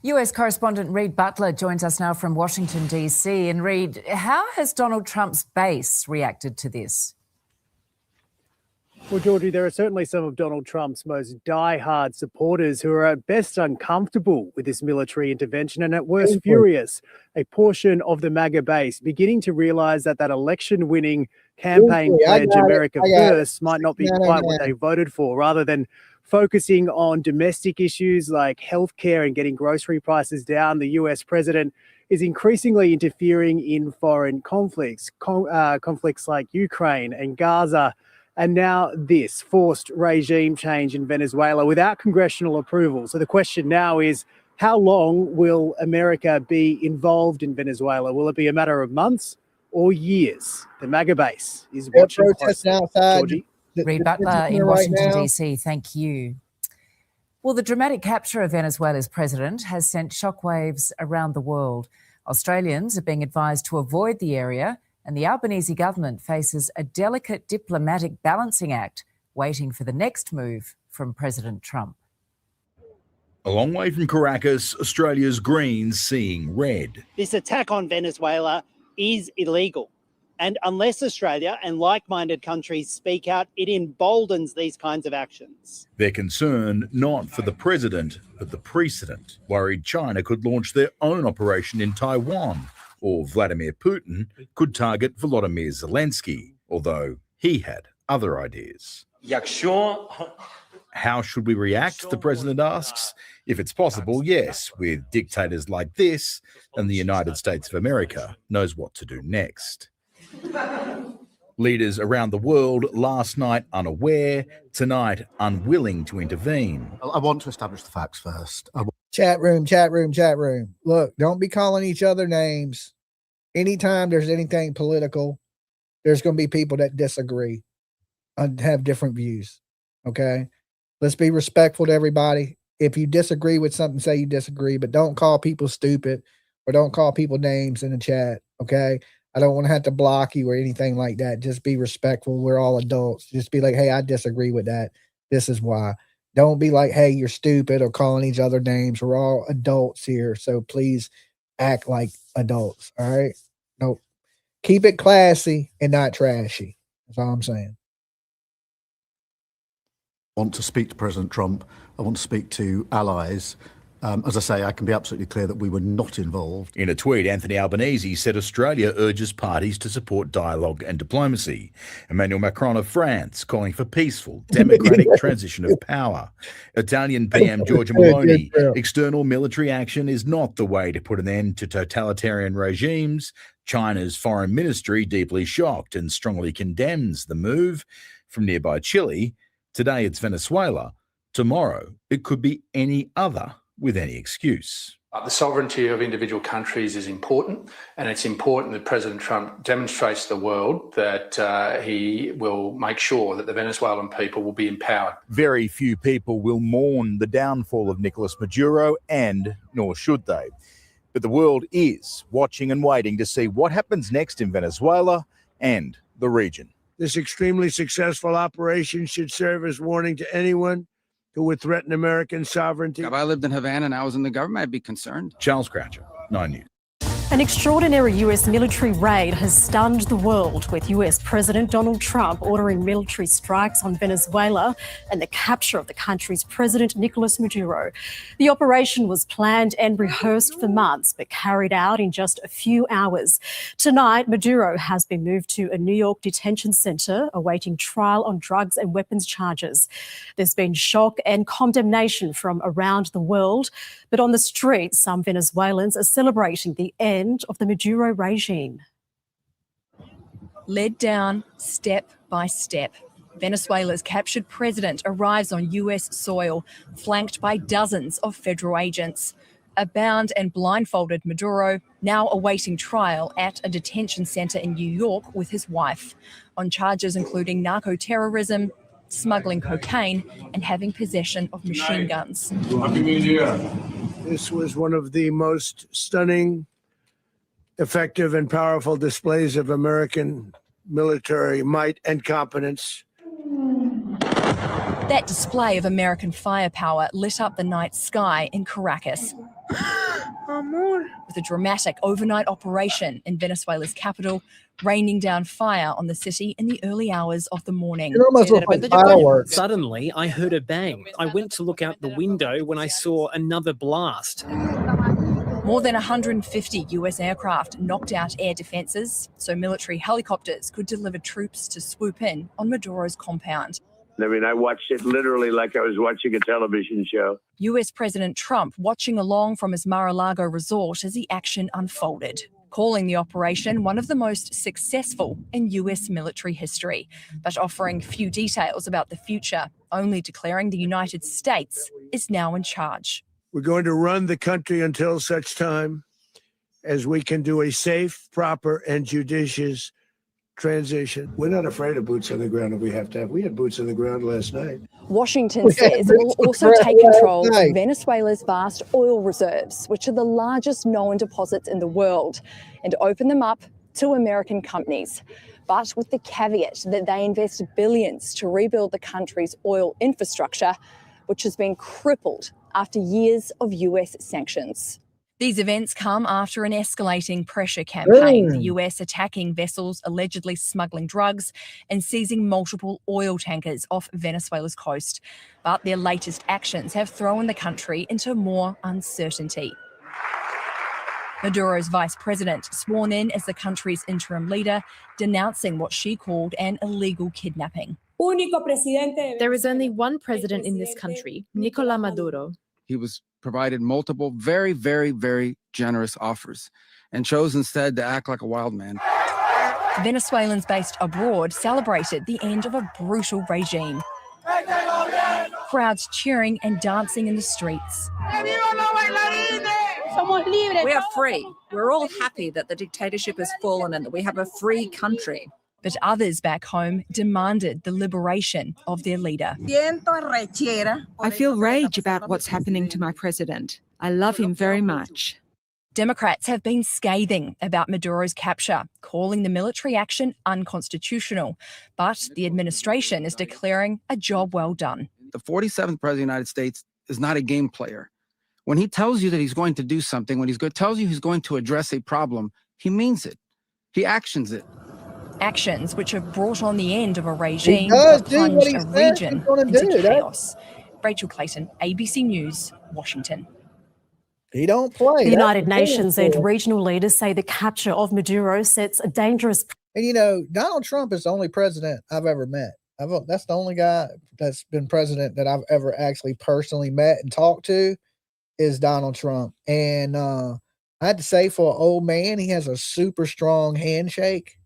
US correspondent Reed Butler joins us now from Washington, D.C. And Reed, how has Donald Trump's base reacted to this? Well, Georgie, there are certainly some of Donald Trump's most die-hard supporters who are at best uncomfortable with this military intervention and at worst furious. A portion of the MAGA base beginning to realise that election-winning campaign pledge, America First, might not be quite what they voted for, rather than focusing on domestic issues like healthcare and getting grocery prices down. The US president is increasingly interfering in foreign conflicts, conflicts like Ukraine and Gaza. And now this forced regime change in Venezuela without congressional approval. So the question now is, how long will America be involved in Venezuela? Will it be a matter of months or years? The MAGA base is watching closely. Georgie? Reed Butler in Washington, D.C. Thank you. Well, the dramatic capture of Venezuela's president has sent shockwaves around the world. Australians are being advised to avoid the area, and the Albanese government faces a delicate diplomatic balancing act, waiting for the next move from President Trump. A long way from Caracas, Australia's Greens seeing red. This attack on Venezuela is illegal. And unless Australia and like-minded countries speak out, it emboldens these kinds of actions. Their concern not for the president, but the precedent. Worried China could launch their own operation in Taiwan, or Vladimir Putin could target Volodymyr Zelensky, although he had other ideas. How should we react, the president asks? If it's possible, yes, with dictators like this, and the United States of America knows what to do next. Leaders around the world last night unaware, tonight unwilling to intervene. I want to establish the facts first. Chat room. Look, don't be calling each other names. Anytime there's anything political, there's going to be people that disagree and have different views. Okay? Let's be respectful to everybody. If you disagree with something, say you disagree, but don't call people stupid or don't call people names in the chat. Okay? I don't want to have to block you or anything like that. Just be respectful. We're all adults. Just be like, hey, I disagree with that. This is why. Don't be like, hey, you're stupid or calling each other names. We're all adults here. So please act like adults. All right? No, keep it classy and not trashy. That's all I'm saying. I want to speak to President Trump. I want to speak to allies. As I say, I can be absolutely clear that we were not involved. In a tweet, Anthony Albanese said Australia urges parties to support dialogue and diplomacy. Emmanuel Macron of France calling for peaceful, democratic transition of power. Italian PM Giorgia Meloni, external military action is not the way to put an end to totalitarian regimes. China's foreign ministry deeply shocked and strongly condemns the move. From nearby Chile, today it's Venezuela. Tomorrow, it could be any other with any excuse. The sovereignty of individual countries is important, and it's important that President Trump demonstrates to the world that he will make sure that the Venezuelan people will be empowered. Very few people will mourn the downfall of Nicolas Maduro, and nor should they. But the world is watching and waiting to see what happens next in Venezuela and the region. This extremely successful operation should serve as warning to anyone who would threaten American sovereignty. If I lived in Havana and I was in the government, I'd be concerned. Charles Croucher, 9 News. An extraordinary US military raid has stunned the world, with US President Donald Trump ordering military strikes on Venezuela and the capture of the country's President Nicolas Maduro. The operation was planned and rehearsed for months, but carried out in just a few hours. Tonight, Maduro has been moved to a New York detention center, awaiting trial on drugs and weapons charges. There's been shock and condemnation from around the world, but on the streets, some Venezuelans are celebrating the end of the Maduro regime. Led down step by step, Venezuela's captured president arrives on US soil, flanked by dozens of federal agents. A bound and blindfolded Maduro now awaiting trial at a detention center in New York with his wife on charges including narco-terrorism, smuggling cocaine, and having possession of machine guns. Happy New Year. This was one of the most stunning, effective and powerful displays of American military might and competence. That display of American firepower lit up the night sky in Caracas. With a dramatic overnight operation in Venezuela's capital, raining down fire on the city in the early hours of the morning. It almost looked like fireworks. Suddenly, I heard a bang. I went to look out the window when I saw another blast. More than 150 US aircraft knocked out air defences, so military helicopters could deliver troops to swoop in on Maduro's compound. I mean, I watched it literally like I was watching a television show. US President Trump watching along from his Mar-a-Lago resort as the action unfolded, calling the operation one of the most successful in US military history, but offering few details about the future, only declaring the United States is now in charge. We're going to run the country until such time as we can do a safe, proper, and judicious transition. We're not afraid of boots on the ground if we have to have. We had boots on the ground last night. Washington says it will also take control of Venezuela's vast oil reserves, which are the largest known deposits in the world, and open them up to American companies, but with the caveat that they invest billions to rebuild the country's oil infrastructure, which has been crippled after years of US sanctions. These events come after an escalating pressure campaign, the US attacking vessels allegedly smuggling drugs and seizing multiple oil tankers off Venezuela's coast. But their latest actions have thrown the country into more uncertainty. Maduro's vice president, sworn in as the country's interim leader, denouncing what she called an illegal kidnapping. There is only one president in this country, Nicolás Maduro. He was provided multiple very, very, very generous offers and chose instead to act like a wild man. Venezuelans based abroad celebrated the end of a brutal regime. Crowds cheering and dancing in the streets. We are free. We're all happy that the dictatorship has fallen and that we have a free country. But others back home demanded the liberation of their leader. I feel rage about what's happening to my president. I love him very much. Democrats have been scathing about Maduro's capture, calling the military action unconstitutional. But the administration is declaring a job well done. The 47th president of the United States is not a game player. When he tells you that he's going to do something, when tells you he's going to address a problem, he means it. He actions it. Actions which have brought on the end of a regime that plunged a region into chaos. Rachel Clayton, ABC News, Washington. He don't play. The United Nations and regional leaders say the capture of Maduro sets a dangerous... And, you know, Donald Trump is the only president I've ever met. That's the only guy that's been president that I've ever actually personally met and talked to is Donald Trump. And I had to say, for an old man, he has a super strong handshake.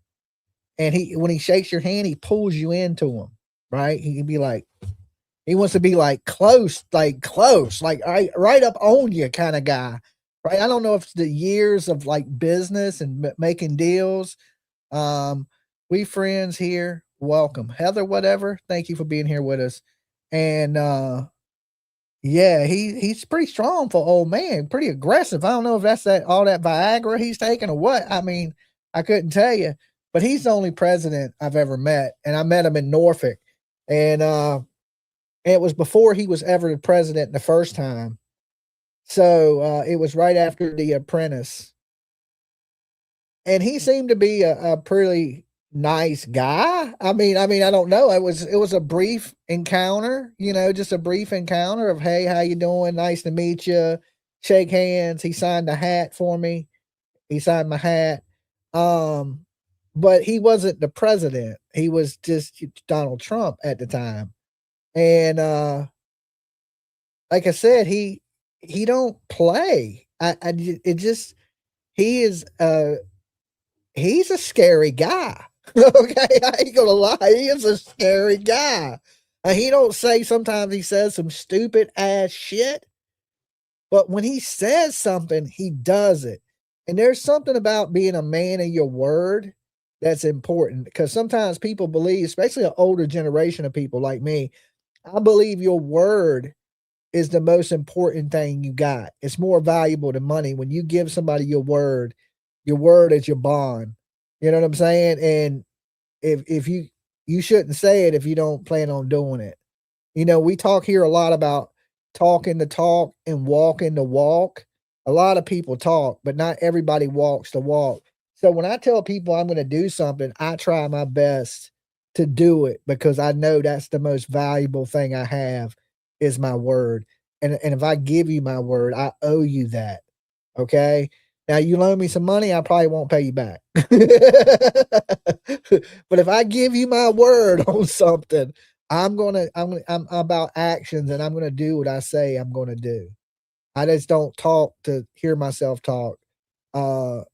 And when he shakes your hand, he pulls you into him, right? He can be like, he wants to be like close, right up on you kind of guy, right? I don't know if it's the years of like business and making deals. We friends here, welcome. Heather, whatever, thank you for being here with us. And yeah, he's pretty strong for old man, pretty aggressive. I don't know if that's all that Viagra he's taking or what. I mean, I couldn't tell you. But he's the only president I've ever met, and I met him in Norfolk, and it was before he was ever the president the first time. So it was right after The Apprentice, and he seemed to be a pretty nice guy. I mean, I don't know. It was a brief encounter, just a brief encounter of, hey, how you doing? Nice to meet you. Shake hands. He signed a hat for me. He signed my hat. But he wasn't the president. He was just Donald Trump at the time. And like I said, he don't play. He's a scary guy. Okay, I ain't gonna lie. He is a scary guy. He don't say, sometimes he says some stupid ass shit, but when he says something, he does it. And there's something about being a man of your word that's important, because sometimes people believe, especially an older generation of people like me, I believe your word is the most important thing you got. It's more valuable than money. When you give somebody your word is your bond. You know what I'm saying? And if you shouldn't say it if you don't plan on doing it. We talk here a lot about talking the talk and walking the walk. A lot of people talk, but not everybody walks the walk. So when I tell people I'm going to do something, I try my best to do it, because I know that's the most valuable thing I have is my word. And if I give you my word, I owe you that. Okay. Now you loan me some money, I probably won't pay you back. But if I give you my word on something, I'm about actions, and I'm going to do what I say I'm going to do. I just don't talk to hear myself talk. I'm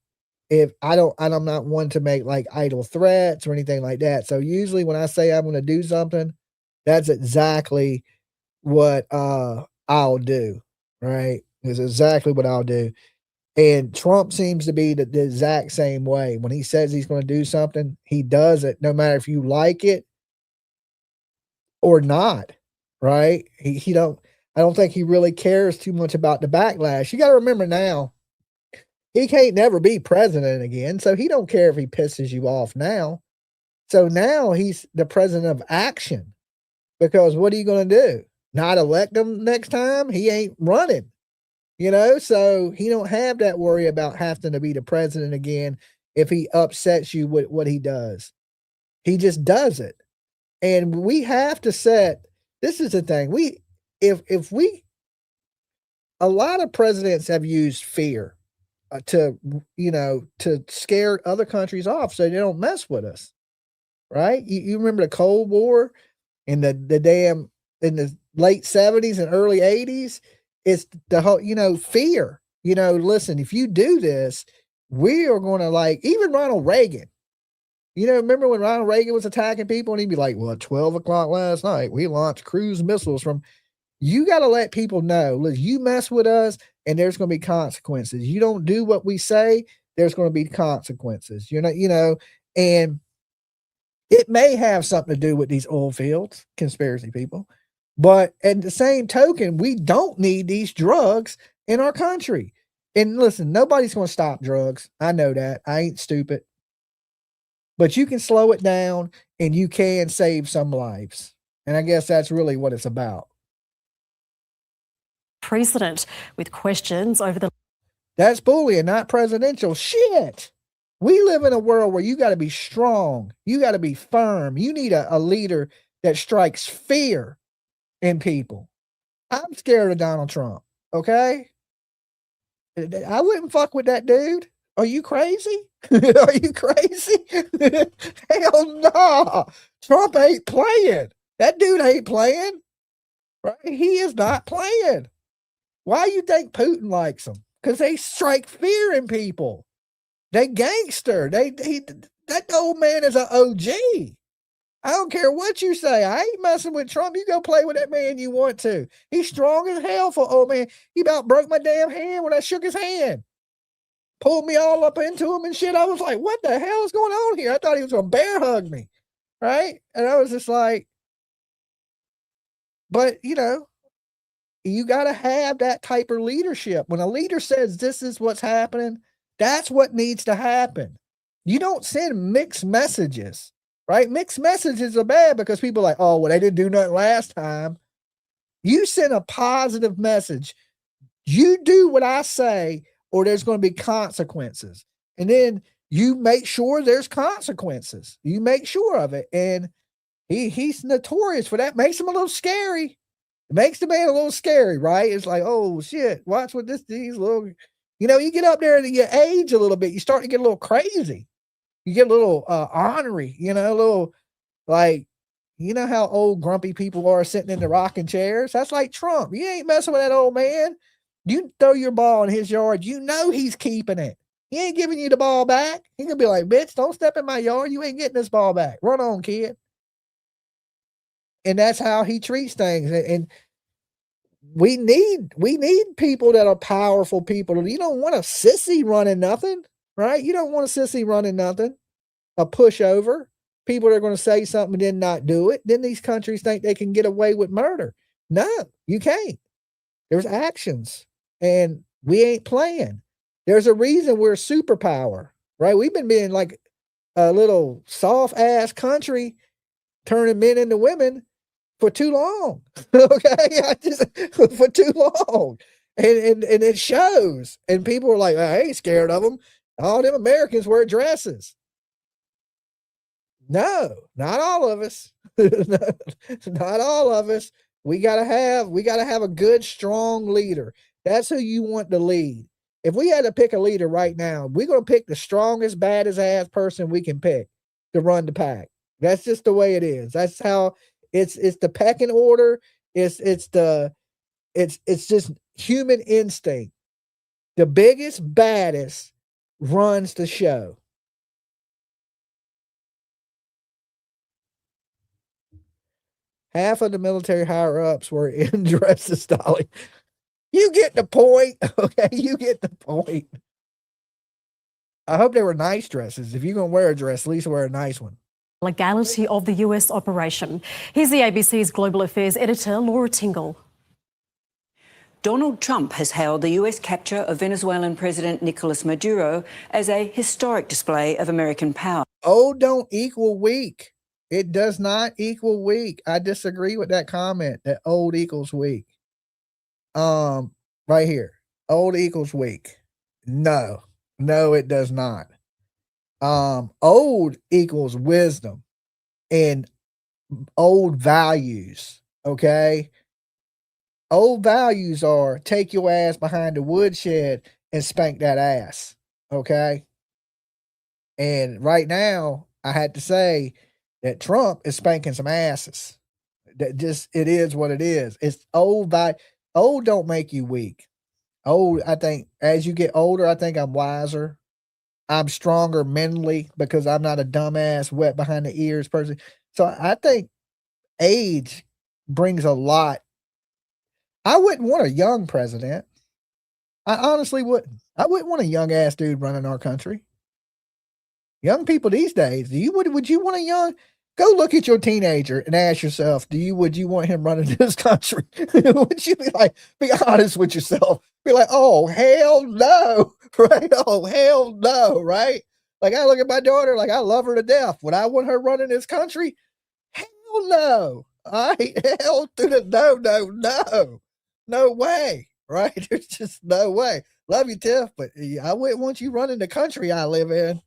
not one to make like idle threats or anything like that. So usually when I say I'm going to do something, that's exactly what I'll do. Right? It's exactly what I'll do. And Trump seems to be the exact same way. When he says he's going to do something, he does it, no matter if you like it or not. Right? I don't think he really cares too much about the backlash. You got to remember now, he can't never be president again. So he don't care if he pisses you off now. So now he's the president of action, because what are you going to do? Not elect him next time? He ain't running. So he don't have that worry about having to be the president again if he upsets you with what he does. He just does it. And we have to this is the thing. A lot of presidents have used fear to scare other countries off so they don't mess with us. Right? You remember the Cold War in in the late 70s and early 80s? It's the whole, fear. Listen, if you do this, we are going to even Ronald Reagan. Remember when Ronald Reagan was attacking people and he'd be like, well, at 12 o'clock last night, we launched cruise missiles from. You got to let people know, look, you mess with us and there's going to be consequences. You don't do what we say, there's going to be consequences. And it may have something to do with these oil fields, conspiracy people. But at the same token, we don't need these drugs in our country. And listen, nobody's going to stop drugs. I know that. I ain't stupid. But you can slow it down and you can save some lives. And I guess that's really what it's about. Precedent with questions over the. That's bullying, not presidential. Shit. We live in a world where you got to be strong. You got to be firm. You need a leader that strikes fear in people. I'm scared of Donald Trump. Okay. I wouldn't fuck with that dude. Are you crazy? Are you crazy? Hell no. Trump ain't playing. That dude ain't playing. Right? He is not playing. Why you think Putin likes them? Because they strike fear in people. They gangster. That old man is an OG. I don't care what you say. I ain't messing with Trump. You go play with that man you want to. He's strong as hell for old man. He about broke my damn hand when I shook his hand. Pulled me all up into him and shit. I was like, what the hell is going on here? I thought he was going to bear hug me. Right? And I was just like, but you got to have that type of leadership. When a leader says this is what's happening, that's what needs to happen. You don't send mixed messages, right? Mixed messages are bad because people are like, oh, well, they didn't do nothing last time. You send a positive message. You do what I say, or there's going to be consequences. And then you make sure there's consequences. You make sure of it. And he's notorious for that. Makes him a little scary. It makes the man a little scary, right? It's like, oh shit, watch what these little, you get up there and you age a little bit, you start to get a little crazy. You get a little ornery, a little like, how old grumpy people are sitting in the rocking chairs? That's like Trump. You ain't messing with that old man. You throw your ball in his yard, he's keeping it. He ain't giving you the ball back. He gonna be like, bitch, don't step in my yard. You ain't getting this ball back. Run on, kid. And that's how he treats things. And we need people that are powerful people. You don't want a sissy running nothing, right? You don't want a sissy running nothing, a pushover. People that are going to say something and then not do it. Then these countries think they can get away with murder. No, you can't. There's actions, and we ain't playing. There's a reason we're a superpower, right? We've been being like a little soft ass country, turning men into women for too long. Okay, for too long, and it shows. And people are like, I ain't scared of them. All them Americans wear dresses. No, not all of us. Not all of us. We gotta have a good, strong leader. That's who you want to lead. If we had to pick a leader right now, we're gonna pick the strongest, baddest ass person we can pick to run the pack. That's just the way it is. That's how it's the pecking order. It's just human instinct. The biggest, baddest runs the show. Half of the military higher-ups were in dresses, Dolly. You get the point, okay? You get the point. I hope they were nice dresses. If you're going to wear a dress, at least wear a nice one. Legality of the US operation. Here's the ABC's Global Affairs editor, Laura Tingle. Donald Trump has hailed the US capture of Venezuelan President Nicolas Maduro as a historic display of American power. Old don't equal weak. It does not equal weak. I disagree with that comment that old equals weak. Right here. Old equals weak. No, it does not. Old equals wisdom and old values. Okay. Old values are take your ass behind the woodshed and spank that ass. Okay. And right now, I had to say that Trump is spanking some asses. That it is what it is. It's old. Old don't make you weak. Old, I think, as you get older, I think I'm wiser. I'm stronger mentally because I'm not a dumbass, wet behind the ears person. So I think age brings a lot. I wouldn't want a young president. I honestly wouldn't. I wouldn't want a young ass dude running our country. Young people these days, would you want a young? Go look at your teenager and ask yourself, would you want him running this country? Would you be honest with yourself? Be like, oh, hell no, right? Oh, hell no, right? Like I look at my daughter, like I love her to death. Would I want her running this country? Hell no. All right, hell to the no way, right? There's just no way. Love you, Tiff, but I wouldn't want you running the country I live in.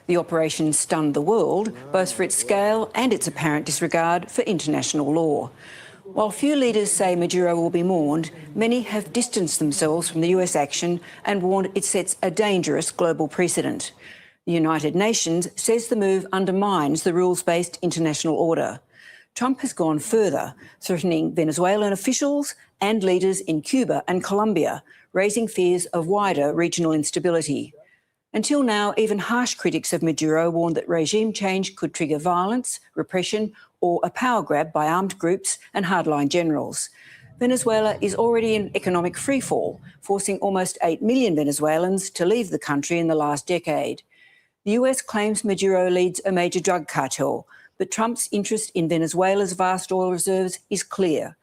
The operation stunned the world, both for its scale and its apparent disregard for international law. While few leaders say Maduro will be mourned, many have distanced themselves from the US action and warned it sets a dangerous global precedent. The United Nations says the move undermines the rules-based international order. Trump has gone further, threatening Venezuelan officials and leaders in Cuba and Colombia, raising fears of wider regional instability. Until now, even harsh critics of Maduro warned that regime change could trigger violence, repression, or a power grab by armed groups and hardline generals. Venezuela is already in economic freefall, forcing almost 8 million Venezuelans to leave the country in the last decade. The US claims Maduro leads a major drug cartel, but Trump's interest in Venezuela's vast oil reserves is clear.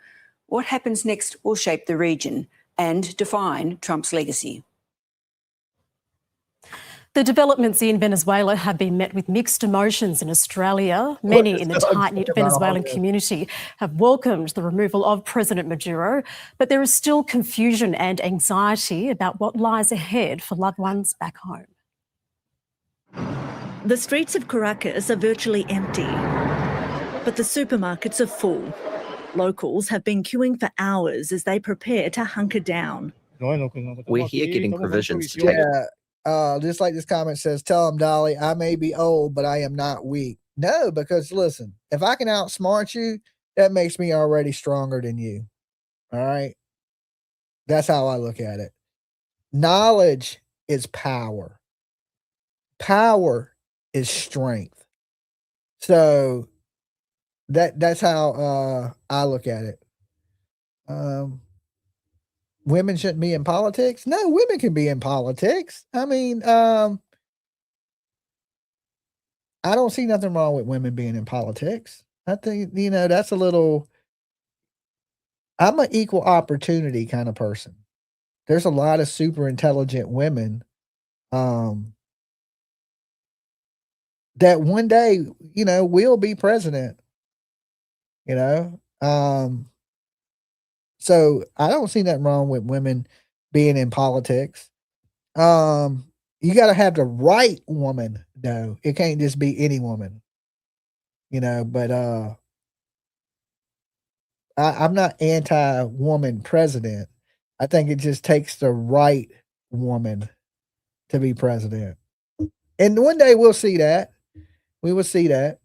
What happens next will shape the region and define Trump's legacy. The developments in Venezuela have been met with mixed emotions in Australia. Many in the tight-knit Venezuelan community have welcomed the removal of President Maduro, but there is still confusion and anxiety about what lies ahead for loved ones back home. The streets of Caracas are virtually empty, but the supermarkets are full. Locals have been queuing for hours as they prepare to hunker down. We're here getting provisions to take. Just like this comment says, tell them, Dolly, I may be old, but I am not weak. No, because listen, if I can outsmart you, that makes me already stronger than you. All right. That's how I look at it. Knowledge is power. Power is strength. So that's how I look at it. Women shouldn't be in politics. No, women can be in politics. I mean, I don't see nothing wrong with women being in politics. I think, that's a little, I'm an equal opportunity kind of person. There's a lot of super intelligent women, that one day, will be president, So I don't see nothing wrong with women being in politics. You got to have the right woman, though. It can't just be any woman, but I'm not anti-woman president. I think it just takes the right woman to be president. And one day we'll see that. We will see that,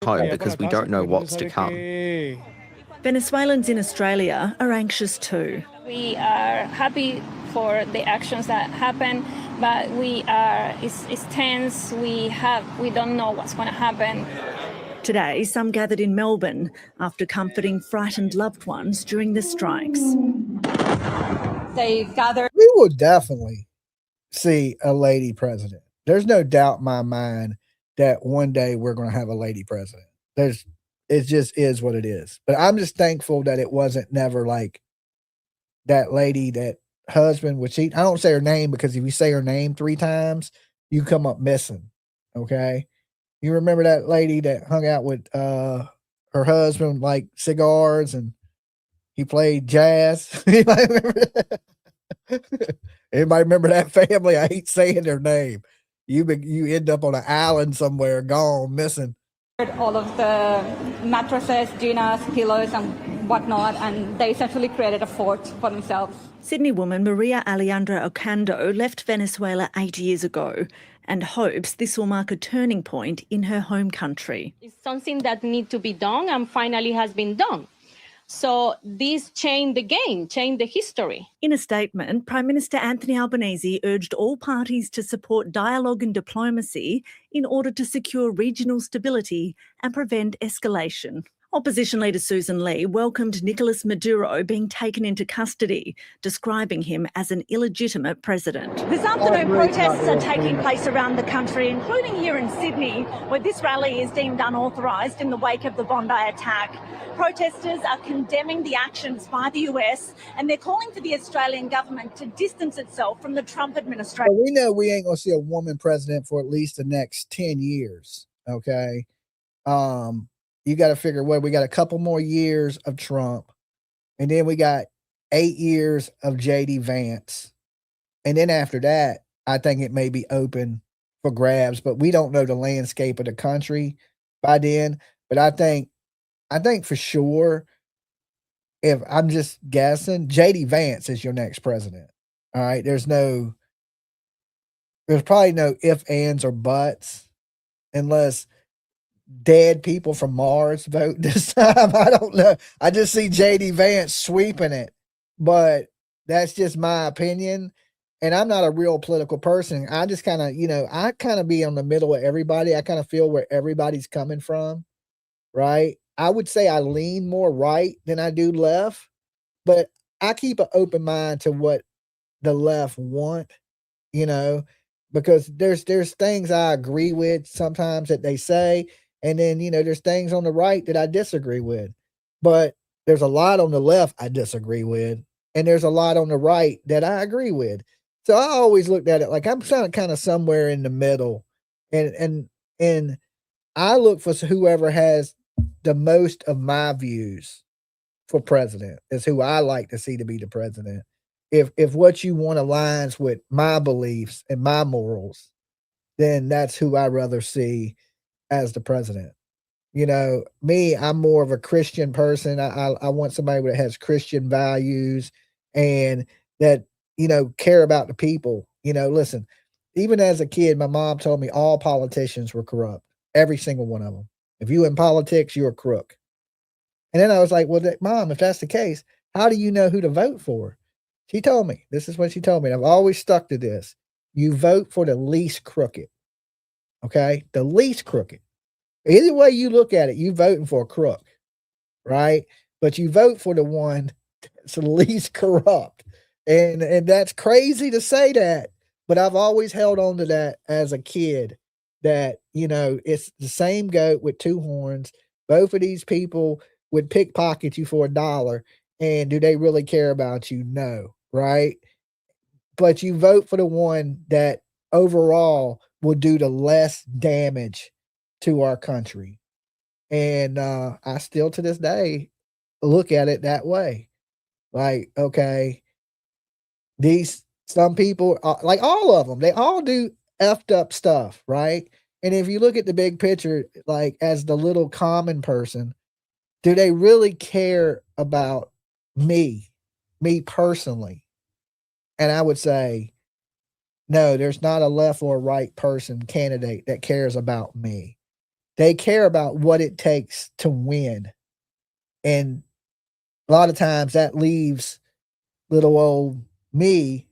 Home because we don't know what's to come. Venezuelans in Australia are anxious too. We are happy for the actions that happen, but it's tense. We don't know what's going to happen. Today, some gathered in Melbourne after comforting frightened loved ones during the strikes. They've gathered. We will definitely see a lady president. There's no doubt in my mind that one day we're going to have a lady president. It just is what it is. But I'm just thankful that it wasn't never like that lady, that husband would cheat. I don't say her name because if you say her name 3 times, you come up missing. Okay. You remember that lady that hung out with her husband, like cigars, and he played jazz? Anybody remember that? Anybody remember that family? I hate saying their name. You end up on an island somewhere, gone, missing. All of the mattresses, dinners, pillows and whatnot, and they essentially created a fort for themselves. Sydney woman Maria Alejandra Ocando left Venezuela 8 years ago and hopes this will mark a turning point in her home country. It's something that needs to be done and finally has been done. So this changed the game, changed the history. In a statement, Prime Minister Anthony Albanese urged all parties to support dialogue and diplomacy in order to secure regional stability and prevent escalation. Opposition leader Susan Lee welcomed Nicolás Maduro being taken into custody, describing him as an illegitimate president. This afternoon, protests are taking place around the country, including here in Sydney, where this rally is deemed unauthorised in the wake of the Bondi attack. Protesters are condemning the actions by the US and they're calling for the Australian government to distance itself from the Trump administration. Well, we know we ain't going to see a woman president for at least the next 10 years, okay? You got to figure, we got a couple more years of Trump, and then we got 8 years of J.D. Vance. And then after that, I think it may be open for grabs, but we don't know the landscape of the country by then. But I think for sure, if I'm just guessing, J.D. Vance is your next president. All right. There's probably no ifs, ands, or buts, unless dead people from Mars vote this time. I don't know. I just see J.D. Vance sweeping it, but that's just my opinion. And I'm not a real political person. I just kind of, I kind of be on the middle of everybody. I kind of feel where everybody's coming from, right? I would say I lean more right than I do left, but I keep an open mind to what the left want, because there's things I agree with sometimes that they say. And then, there's things on the right that I disagree with, but there's a lot on the left I disagree with. And there's a lot on the right that I agree with. So I always looked at it like I'm kind of somewhere in the middle, and I look for whoever has the most of my views for president is who I like to see to be the president. If what you want aligns with my beliefs and my morals, then that's who I rather see as the president. You know, me, I'm more of a Christian person. I want somebody that has Christian values and that, you know, care about the people. You know, listen, even as a kid, my mom told me all politicians were corrupt. Every single one of them. If you in politics, you're a crook. And then I was like, well, Mom, if that's the case, how do you know who to vote for? She told me, this is what she told me. And I've always stuck to this. You vote for the least crooked. Okay? The least crooked. Either way you look at it, you voting for a crook, right? But you vote for the one that's the least corrupt. And that's crazy to say that, but I've always held on to that as a kid, that, you know, it's the same goat with two horns. Both of these people would pickpocket you for $1. And do they really care about you? No, right? But you vote for the one that overall will do the less damage to our country. And I still to this day look at it that way. Like, okay, some people, like all of them, they all do effed up stuff, right? And if you look at the big picture, like as the little common person, do they really care about me personally? And I would say, no, there's not a left or right person candidate that cares about me. They care about what it takes to win. And a lot of times that leaves little old me,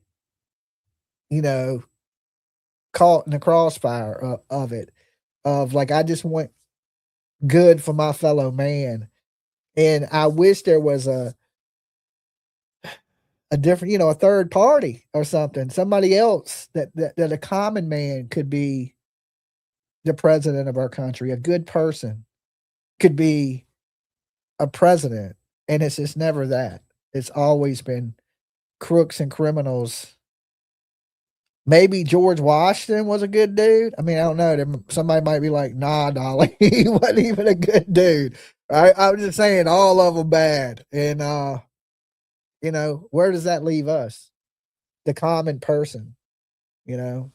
you know, caught in the crossfire of it. Of like, I just want good for my fellow man. And I wish there was a different, you know, a third party or something, somebody else that a common man could be the president of our country. A good person could be a president, and it's just never that. It's always been crooks and criminals. Maybe George Washington was a good dude. I mean, I don't know. Somebody might be like, nah, Dolly, he wasn't even a good dude. I'm just saying all of them bad. And, you know, where does that leave us? The common person, you know?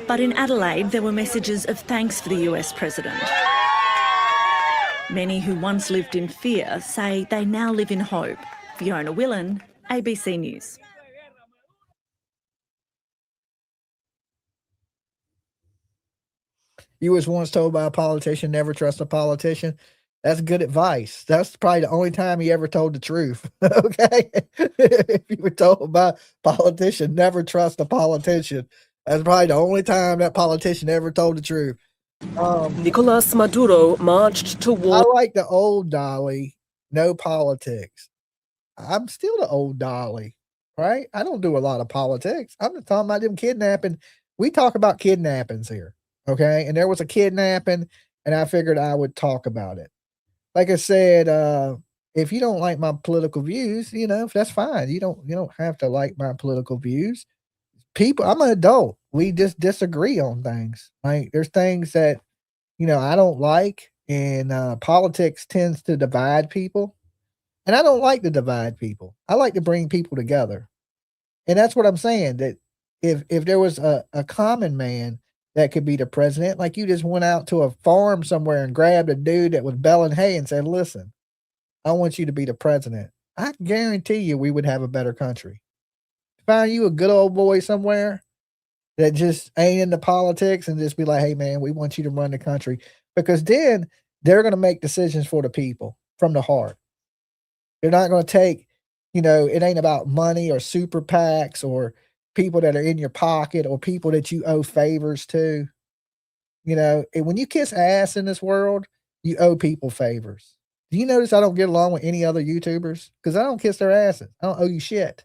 But in Adelaide, there were messages of thanks for the US president. Many who once lived in fear say they now live in hope. Fiona Willan, ABC News. You was once told by a politician, never trust a politician. That's good advice. That's probably the only time he ever told the truth. Okay? If you were told by a politician, never trust a politician, that's probably the only time that politician ever told the truth. Nicolas Maduro marched toward... I like the old Dolly, no politics. I'm still the old Dolly, right? I don't do a lot of politics. I'm just talking about them kidnapping. We talk about kidnappings here, okay? And there was a kidnapping, and I figured I would talk about it. Like I said, if you don't like my political views, you know, that's fine. You don't have to like my political views. People, I'm an adult. We just disagree on things. Like there's things that, you know, I don't like, and politics tends to divide people. And I don't like to divide people. I like to bring people together. And that's what I'm saying, that if there was a common man that could be the president, like you just went out to a farm somewhere and grabbed a dude that was baling hay and said, listen, I want you to be the president. I guarantee you we would have a better country. Find you a good old boy somewhere that just ain't into politics and just be like, hey man, we want you to run the country, because then they're going to make decisions for the people from the heart. They're not going to take, you know, it ain't about money or super PACs or people that are in your pocket or people that you owe favors to. You know, and when you kiss ass in this world, you owe people favors. Do you notice I don't get along with any other YouTubers? Because I don't kiss their asses. I don't owe you shit.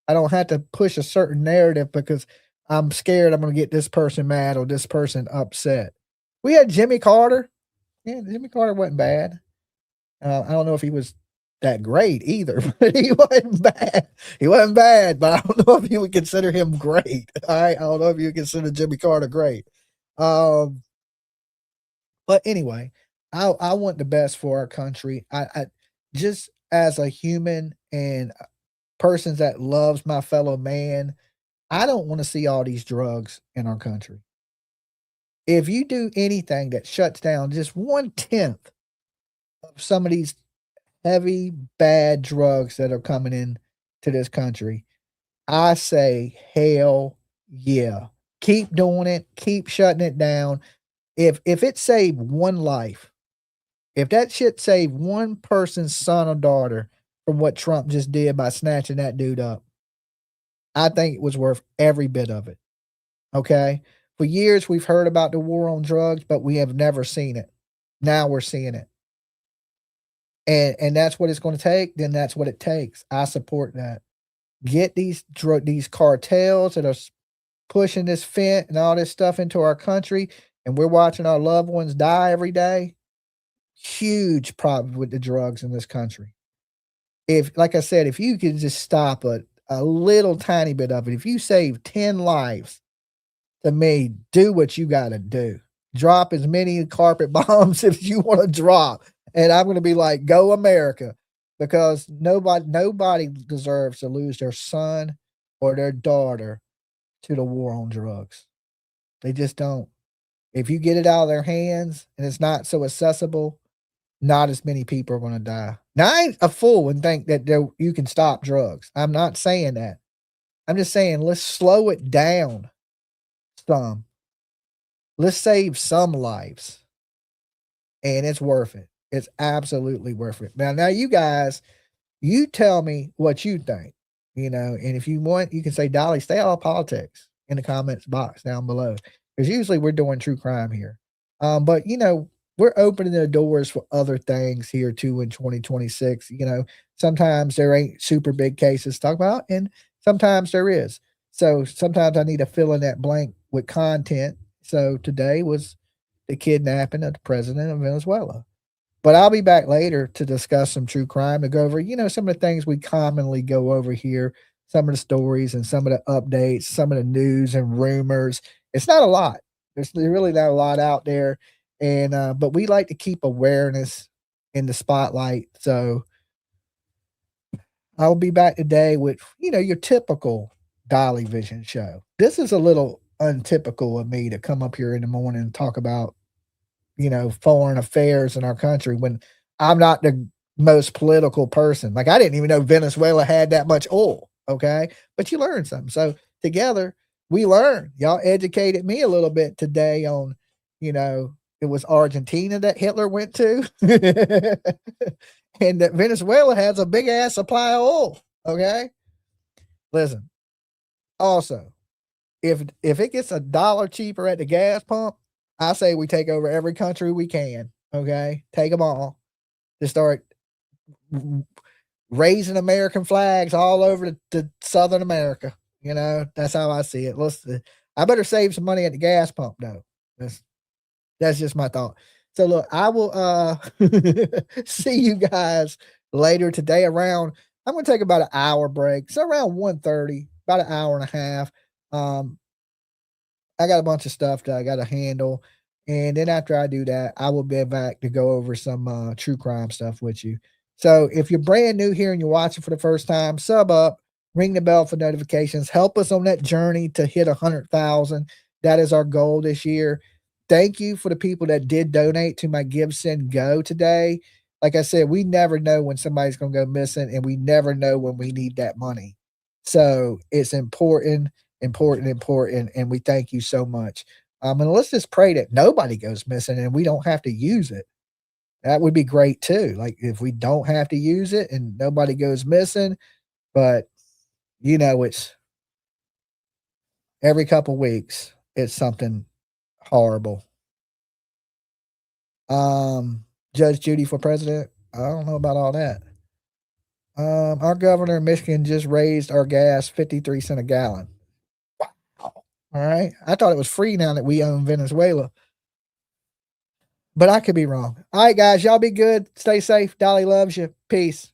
I don't have to push a certain narrative because I'm scared I'm going to get this person mad or this person upset. We had Jimmy Carter. Yeah, Jimmy Carter wasn't bad. I don't know if he was that great either, but he wasn't bad. He wasn't bad, but I don't know if you would consider him great. All right. I don't know if you would consider Jimmy Carter great. But anyway, I want the best for our country. I just as a human and persons that loves my fellow man, I don't want to see all these drugs in our country. If you do anything that shuts down just 1/10 of some of these heavy, bad drugs that are coming in to this country, I say, hell yeah. Keep doing it. Keep shutting it down. If it saved one life, if that shit saved one person's son or daughter from what Trump just did by snatching that dude up, I think it was worth every bit of it. Okay? For years, we've heard about the war on drugs, but we have never seen it. Now we're seeing it. And that's what it's going to take, then that's what it takes. I support that. Get these cartels that are pushing this fent and all this stuff into our country, and we're watching our loved ones die every day. Huge problem with the drugs in this country. If, like I said, if you could just stop a little tiny bit of it, if you save 10 lives, to me, do what you got to do. Drop as many carpet bombs as you want to drop. And I'm going to be like, go America, because nobody deserves to lose their son or their daughter to the war on drugs. They just don't. If you get it out of their hands and it's not so accessible, not as many people are going to die. Now, I ain't a fool and think that you can stop drugs. I'm not saying that. I'm just saying, let's slow it down some. Let's save some lives. And it's worth it. It's absolutely worth it. Now you guys, you tell me what you think, and if you want, you can say, Dolly, stay out of politics in the comments box down below. Because usually we're doing true crime here. But we're opening the doors for other things here too in 2026. Sometimes there ain't super big cases to talk about, and sometimes there is. So sometimes I need to fill in that blank with content. So today was the kidnapping of the president of Venezuela. But I'll be back later to discuss some true crime, to go over, some of the things we commonly go over here, some of the stories and some of the updates, some of the news and rumors. It's not a lot. There's really not a lot out there. And, but we like to keep awareness in the spotlight. So I'll be back today with, your typical Dolly Vision show. This is a little untypical of me to come up here in the morning and talk about, foreign affairs in our country when I'm not the most political person. Like, I didn't even know Venezuela had that much oil. Okay. But you learn something. So together we learn. Y'all educated me a little bit today on, it was Argentina that Hitler went to and that Venezuela has a big ass supply of oil. Okay. Listen, also, if it gets $1 cheaper at the gas pump, I say we take over every country we can. Okay. Take them all to start raising American flags all over to Southern America. That's how I see it. I better save some money at the gas pump though. That's just my thought. So look, I will see you guys later today I'm going to take about an hour break. So around 1:30, about an hour and a half. I got a bunch of stuff that I got to handle. And then after I do that, I will be back to go over some true crime stuff with you. So if you're brand new here and you're watching for the first time, sub up, ring the bell for notifications, help us on that journey to hit 100,000. That is our goal this year. Thank you for the people that did donate to my Give, Send, Go today. Like I said, we never know when somebody's going to go missing, and we never know when we need that money. So it's important, and we thank you so much. And let's just pray that nobody goes missing and we don't have to use it. That would be great too. Like if we don't have to use it and nobody goes missing, but it's every couple weeks, it's something horrible. Judge Judy for president. I don't know about all that. Our governor in Michigan just raised our gas 53 cents a gallon. Wow. All right. I thought it was free now that we own Venezuela. But I could be wrong. All right, guys. Y'all be good. Stay safe. Dolly loves you. Peace.